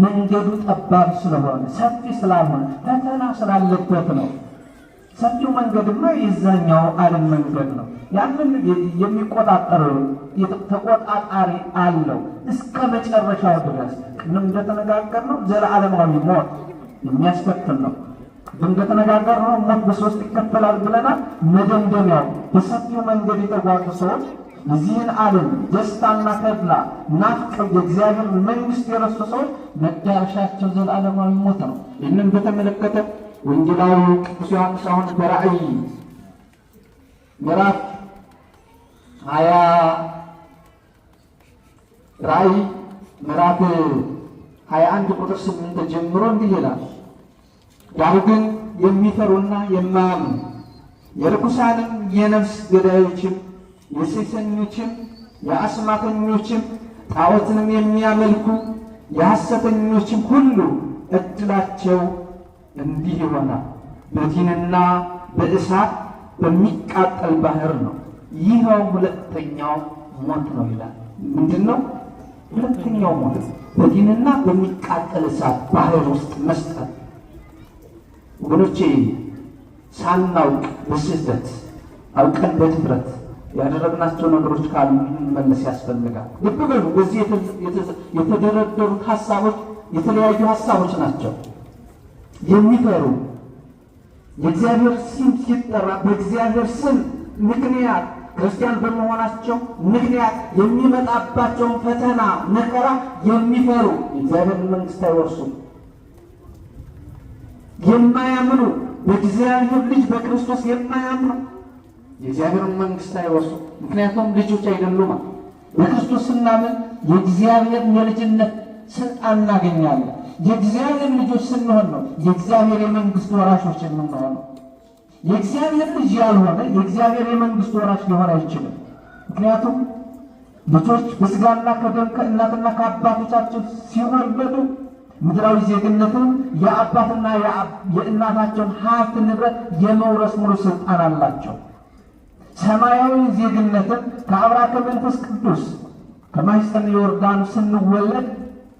መንገዱ ጠባብ ስለሆነ ሰፊ ስላልሆነ ፈተና ስላለበት ነው። ሰፊው መንገድማ የዛኛው ዓለም መንገድ ነው። ያንን የሚቆጣጠረው ተቆጣጣሪ አለው እስከ መጨረሻው ድረስ። ቅድም እንደተነጋገርነው ዘላለማዊ ሞት የሚያስከትል ነው። እንደተነጋገርነው ሞት በሶስት ይከፈላል ብለናል። መደምደሚያው በሰፊው መንገድ የተጓዙ ሰዎች እዚህን ዓለም ደስታና ተድላ ናፍቀው የእግዚአብሔር መንግሥት የረሱ ሰዎች መዳረሻቸው ዘላለማዊ ሞት ነው። ይህንን በተመለከተ ወንጌላዊ ቅዱስ ዮሐንስ አሁን በራእይ ምዕራፍ 21 ቁጥር 8 ጀምሮ እንዲህ ይላል። ዳሩ ግን የሚፈሩና የማያምኑ የርኩሳንም የነፍስ ገዳዮችም የሴሰኞችም የአስማተኞችም ጣዖትንም የሚያመልኩ የሐሰተኞችም ሁሉ ዕድላቸው እንዲህ ይሆናል፣ በዲንና በእሳት በሚቃጠል ባህር ነው። ይኸው ሁለተኛው ሞት ነው ይላል። ምንድን ነው ሁለተኛው ሞት? በዲንና በሚቃጠል እሳት ባህር ውስጥ መስጠት። ወገኖቼ ሳናውቅ በስህተት አውቀን በድፍረት ያደረግናቸው ነገሮች ካሉ መመለስ ያስፈልጋል። ልብ በሉ፣ በዚህ የተደረደሩት ሀሳቦች የተለያዩ ሀሳቦች ናቸው። የሚፈሩ የእግዚአብሔር ስም ሲጠራ በእግዚአብሔር ስም ምክንያት ክርስቲያን በመሆናቸው ምክንያት የሚመጣባቸውን ፈተና መከራ የሚፈሩ የእግዚአብሔር መንግሥት አይወርሱም። የማያምኑ በእግዚአብሔር ልጅ በክርስቶስ የማያምኑ የእግዚአብሔርን መንግሥት አይወርሱም። ምክንያቱም ልጆች አይደሉም። በክርስቶስ ስናምን የእግዚአብሔር የልጅነት ስልጣን እናገኛለን። የእግዚአብሔር ልጆች ስንሆን ነው የእግዚአብሔር የመንግሥት ወራሾች የምንሆነው። የእግዚአብሔር ልጅ ያልሆነ የእግዚአብሔር የመንግሥት ወራሽ ሊሆን አይችልም። ምክንያቱም ልጆች በሥጋና ከደም ከእናትና ከአባቶቻቸው ሲወለዱ ምድራዊ ዜግነትን የአባትና የእናታቸውን ሀብት ንብረት የመውረስ ሙሉ ስልጣን አላቸው። ሰማያዊ ዜግነትን ከአብራከ መንፈስ ቅዱስ ከማኅፀነ ዮርዳኖስ ስንወለድ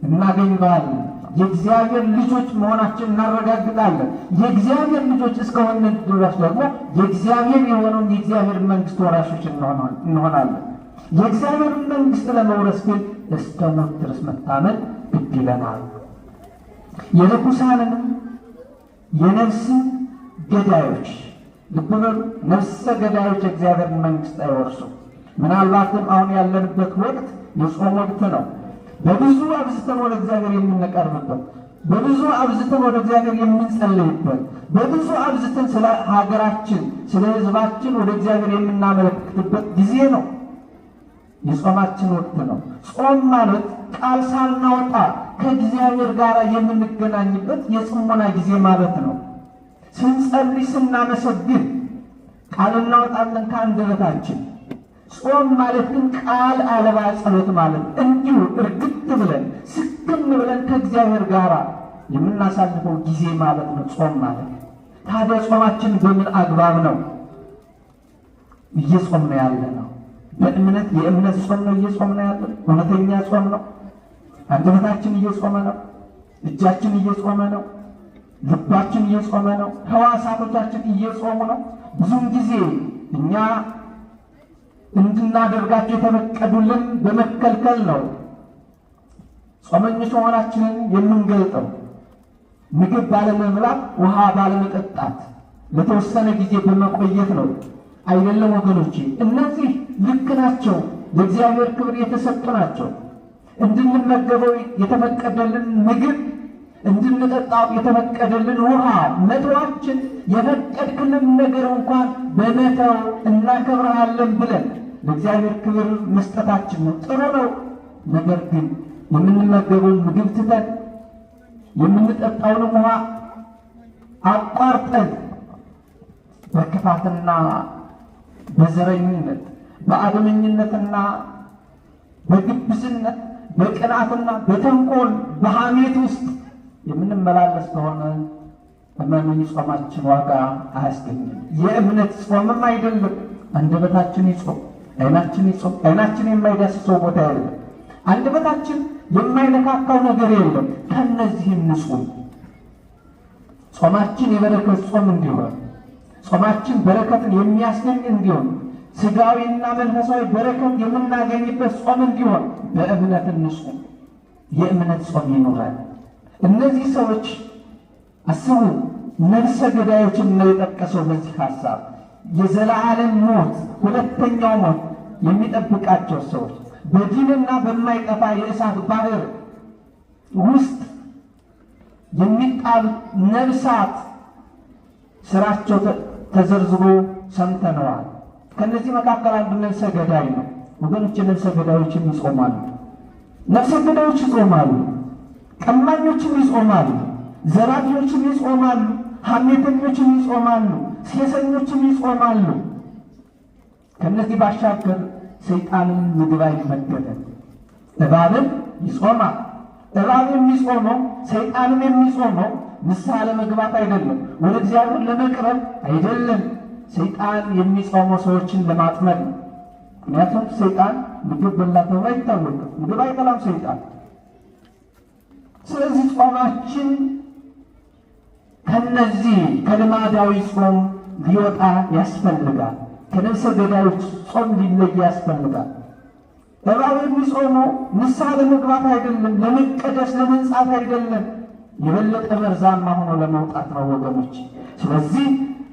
እናገኘዋለን። የእግዚአብሔር ልጆች መሆናችን እናረጋግጣለን። የእግዚአብሔር ልጆች እስከሆነ ድረስ ደግሞ የእግዚአብሔር የሆነውን የእግዚአብሔር መንግሥት ወራሾች እንሆናለን። የእግዚአብሔር መንግሥት ለመውረስ ግን እስከ ሞት ድረስ መታመን ግድ ይለናል። የርኩሳንንም የነፍስ ገዳዮች ልብ በሉ፣ ነፍሰ ገዳዮች የእግዚአብሔር መንግሥት አይወርሱም። ምናልባትም አሁን ያለንበት ወቅት የጾም ወቅት ነው። በብዙ አብዝተን ወደ እግዚአብሔር የምንቀርብበት፣ በብዙ አብዝተን ወደ እግዚአብሔር የምንጸልይበት፣ በብዙ አብዝተን ስለ ሀገራችን ስለ ሕዝባችን ወደ እግዚአብሔር የምናመለክትበት ጊዜ ነው። የጾማችን ወቅት ነው። ጾም ማለት ቃል ሳናወጣ ከእግዚአብሔር ጋር የምንገናኝበት የጽሞና ጊዜ ማለት ነው። ስንጸልይ ስናመሰግን ቃል እናወጣለን ከአንደበታችን። ጾም ማለት ግን ቃል አልባ ጸሎት ማለት እንዲሁ እርግጥ ብለን ስክን ብለን ከእግዚአብሔር ጋር የምናሳልፈው ጊዜ ማለት ነው ጾም ማለት። ታዲያ ጾማችን በምን አግባብ ነው እየጾም ነው ያለ ነው? በእምነት የእምነት ጾም ነው እየጾም ነው ያለ? እውነተኛ ጾም ነው? አንደበታችን እየጾመ ነው? እጃችን እየጾመ ነው? ልባችን እየጾመ ነው? ሕዋሳቶቻችን እየጾሙ ነው? ብዙም ጊዜ እኛ እንድናደርጋቸው የተፈቀዱልን በመከልከል ነው ጾመኞች መሆናችንን የምንገልጠው። ምግብ ባለመብላት፣ ውሃ ባለመጠጣት፣ ለተወሰነ ጊዜ በመቆየት ነው አይደለም ወገኖቼ? እነዚህ ልክ ናቸው፣ ለእግዚአብሔር ክብር የተሰጡ ናቸው። እንድንመገበው የተፈቀደልን ምግብ፣ እንድንጠጣው የተፈቀደልን ውሃ መተዋችን የፈቀድክልን ነገር እንኳን በመተው እናከብረሃለን ብለን ለእግዚአብሔር ክብር መስጠታችን ነው፣ ጥሩ ነው። ነገር ግን የምንመገበውን ምግብ ትተን የምንጠጣውን ውሃ አቋርጠን በክፋትና በዘረኝነት በአድመኝነትና በግብዝነት በቅናትና በተንኮል በሐሜት ውስጥ የምንመላለስ ከሆነ እመኑኝ ጾማችን ዋጋ አያስገኝም። የእምነት ጾምም አይደለም። አንደበታችን ይጾም፣ ዓይናችን ይጾም። ዓይናችን የማይዳስሰው ቦታ የለም። አንደበታችን የማይነካካው ነገር የለም። ከነዚህም ንጹህ ጾማችን የበረከት ጾም እንዲሆን፣ ጾማችን በረከትን የሚያስገኝ እንዲሆን፣ ሥጋዊና መንፈሳዊ በረከት የምናገኝበት ጾም እንዲሆን በእምነት ንጹህ የእምነት ጾም ይኖራል። እነዚህ ሰዎች አስቡ፣ ነፍሰ ገዳዮችን ነው የጠቀሰው በዚህ ሐሳብ። የዘላለም ሞት፣ ሁለተኛው ሞት የሚጠብቃቸው ሰዎች በዲንና በማይጠፋ የእሳት ባህር ውስጥ የሚጣሉ ነፍሳት ስራቸው ተዘርዝሮ ሰምተነዋል። ከነዚህ መካከል አንዱ ነፍሰ ገዳይ ነው። ወገኖች ነፍሰ ገዳዮችም ይጾማሉ። ነፍሰ ገዳዮች ይጾማሉ። ቀማኞችም ይጾማሉ። ዘራፊዎችም ይጾማሉ። ሐሜተኞችም ይጾማሉ። ሴሰኞችም ይጾማሉ። ከነዚህ ባሻገር ሰይጣንም ምግብ አይመገበም። እባብም ይጾማል። እባብ የሚጾመው ሰይጣንም የሚጾመው ንስሐ ለመግባት አይደለም፣ ወደ እግዚአብሔር ለመቅረብ አይደለም። ሰይጣን የሚጾመው ሰዎችን ለማጥመድ ነው። ምክንያቱም ሰይጣን ምግብ በላ ተብሎ አይታወቅም። ምግብ አይበላም ሰይጣን። ስለዚህ ጾማችን ከነዚህ ከልማዳዊ ጾም ሊወጣ ያስፈልጋል። ከነፍሰ ገዳዮች ጾም ሊለይ ያስፈልጋል። እባብ የሚጾመው ንስሐ ለመግባት አይደለም፣ ለመቀደስ ለመንጻት አይደለም፣ የበለጠ መርዛማ ሆኖ ለመውጣት ነው ወገኖች። ስለዚህ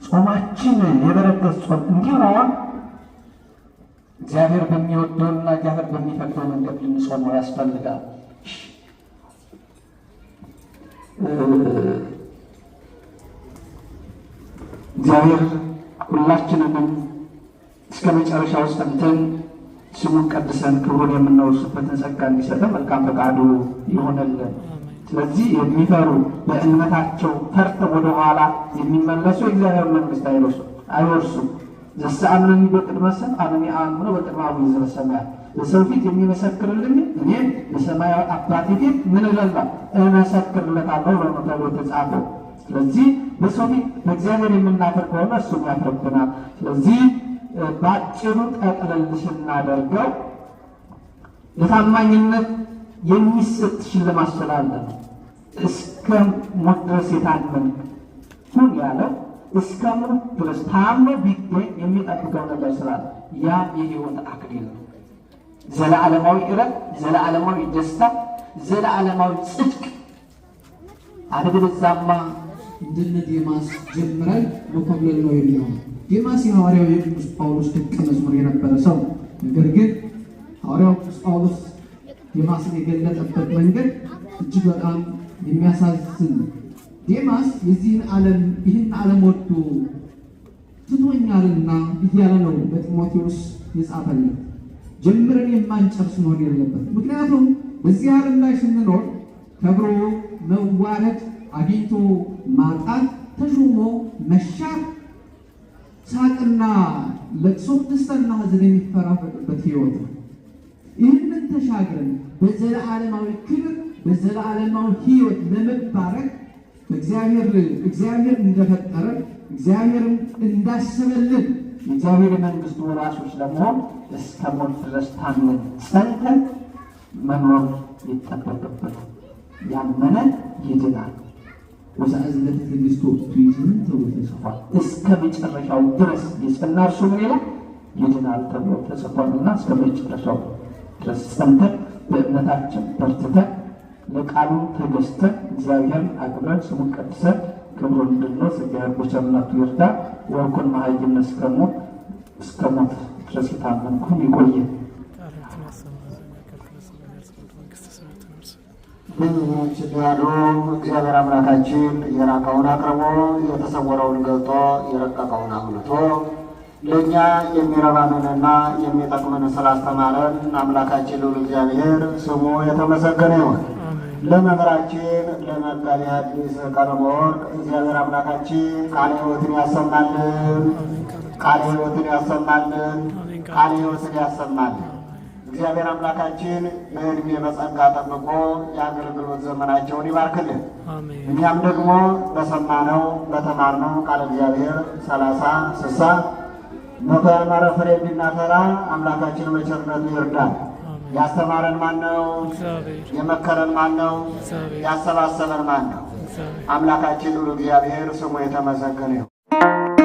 ጾማችን የበረከት ጾም እንዲሆን እግዚአብሔር በሚወደውና እግዚአብሔር በሚፈቅደው መንገድ ልንጾመው ያስፈልጋል። እግዚአብሔር ሁላችንንም እስከ መጨረሻው ጸንተን ስሙን ቀድሰን ክብሩን የምናወርስበትን ጸጋ እንዲሰጠን መልካም ፈቃዱ ይሆነልን። ስለዚህ የሚፈሩ በእምነታቸው ፈርተው ወደ ኋላ የሚመለሱ የእግዚአብሔር መንግሥት አይወርሱም። ዘሰአምነኒ በቅድመ ሰብእ አነኒ አአምኖ በቅድመ አቡየ ዘበሰማያት። በሰው ፊት የሚመሰክርልኝ እኔም በሰማያዊ አባቴ ፊት ምን እላለሁ? እመሰክርለታለሁ ነው ተብሎ የተጻፈው። ስለዚህ በሰው ፊት በእግዚአብሔር የምናፈር ከሆነ እሱም ያፍርብናል። ስለዚህ በአጭሩ ጠቅለል ስናደርገው ለታማኝነት የሚሰጥ ሽልማት ስላለ ነው። እስከ ሞት ድረስ የታመንክ ሁን ያለው እስከ ሞት ድረስ ታምኖ ቢገኝ የሚጠብቀው ነገር ስላለ ያ የሕይወት አክሊል ነው። ዘለዓለማዊ ዕረፍት፣ ዘለዓለማዊ ደስታ፣ ዘለዓለማዊ ጽድቅ። አለበለዚያማ እንደነ ዴማስ ጀምረን መኮብለል ነው የሚሆነው። ዴማስ የሐዋርያው የቅዱስ ጳውሎስ ደቀ መዝሙር የነበረ ሰው፣ ነገር ግን ሐዋርያው ቅዱስ ጳውሎስ ዴማስን የገለጠበት መንገድ እጅግ በጣም የሚያሳዝን ነው። ዴማስ ይህን ዓለም ወዶ ትቶኛልና እያለ ነው በጢሞቴዎስ የጻፈለት። ጀምረን የማንጨርስ መሆን የለበት። ምክንያቱም በዚህ ዓለም ላይ ስንኖር ከብሮ መዋረድ፣ አግኝቶ ማጣት፣ ተሾሞ መሻር፣ ሳቅና ለቅሶ፣ ደስታና ሐዘን የሚፈራረቅበት ሕይወት ነው። ይህንን ተሻግረን በዘለዓለማዊ ክብር በዘለዓለማዊ ሕይወት ለመባረክ እግዚአብሔር እንደፈጠረን እግዚአብሔርም እንዳሰበልን የእግዚአብሔር መንግሥት ወራሾች ለመሆን እስከ ሞት ድረስ ታምነን ጸንተን መኖር ይጠበቅበታል። ያመነ ይድናል። ወሰአዝለት ትዕግሥቱ ትይዝን ተብሎ ተጽፏል። እስከ መጨረሻው ድረስ የጸና እርሱ ምን ይላል? ይድናል ተብሎ ተጽፏልና እስከ መጨረሻው ድረስ ጸንተን በእምነታችን በርትተን ለቃሉ ተገዝተን እግዚአብሔርን አክብረን ስሙን ቀድሰን ክብሩን እንድንወስድ እግዚአብሔር በቸርነቱ ይርዳ። ወርኩን መሀይምነት እስከ ሞት ድረስ የታመንኩን ይቆየን። በእኛችን ያሉ እግዚአብሔር አምላካችን የራቀውን አቅርቦ የተሰወረውን ገልጦ የረቀቀውን አጉልቶ ለእኛ የሚረባንንና የሚጠቅምን ስላስተማረን አምላካችን ልዑል እግዚአብሔር ስሙ የተመሰገነ ይሁን። ለመምህራችን ለመጋቤ ሐዲስ ቀለመወርቅ እግዚአብሔር አምላካችን ቃለ ሕይወትን ያሰማልን፣ ቃለ ሕይወትን ያሰማልን፣ ቃለ ሕይወትን ያሰማልን። እግዚአብሔር አምላካችን በዕድሜ በጸጋ ጠብቆ የአገልግሎት ዘመናቸውን ይባርክልን። እኛም ደግሞ በሰማነው በተማርነው ቃለ እግዚአብሔር 30፣ 60፣ 100 ያማረ ፍሬ እንድናፈራ አምላካችን በቸርነቱ ይርዳል። ያስተማረን ማን ነው? የመከረን ማን ነው? ያሰባሰበን ማን ነው? አምላካችን ሁሉ እግዚአብሔር ስሙ የተመሰገነ ይሁን።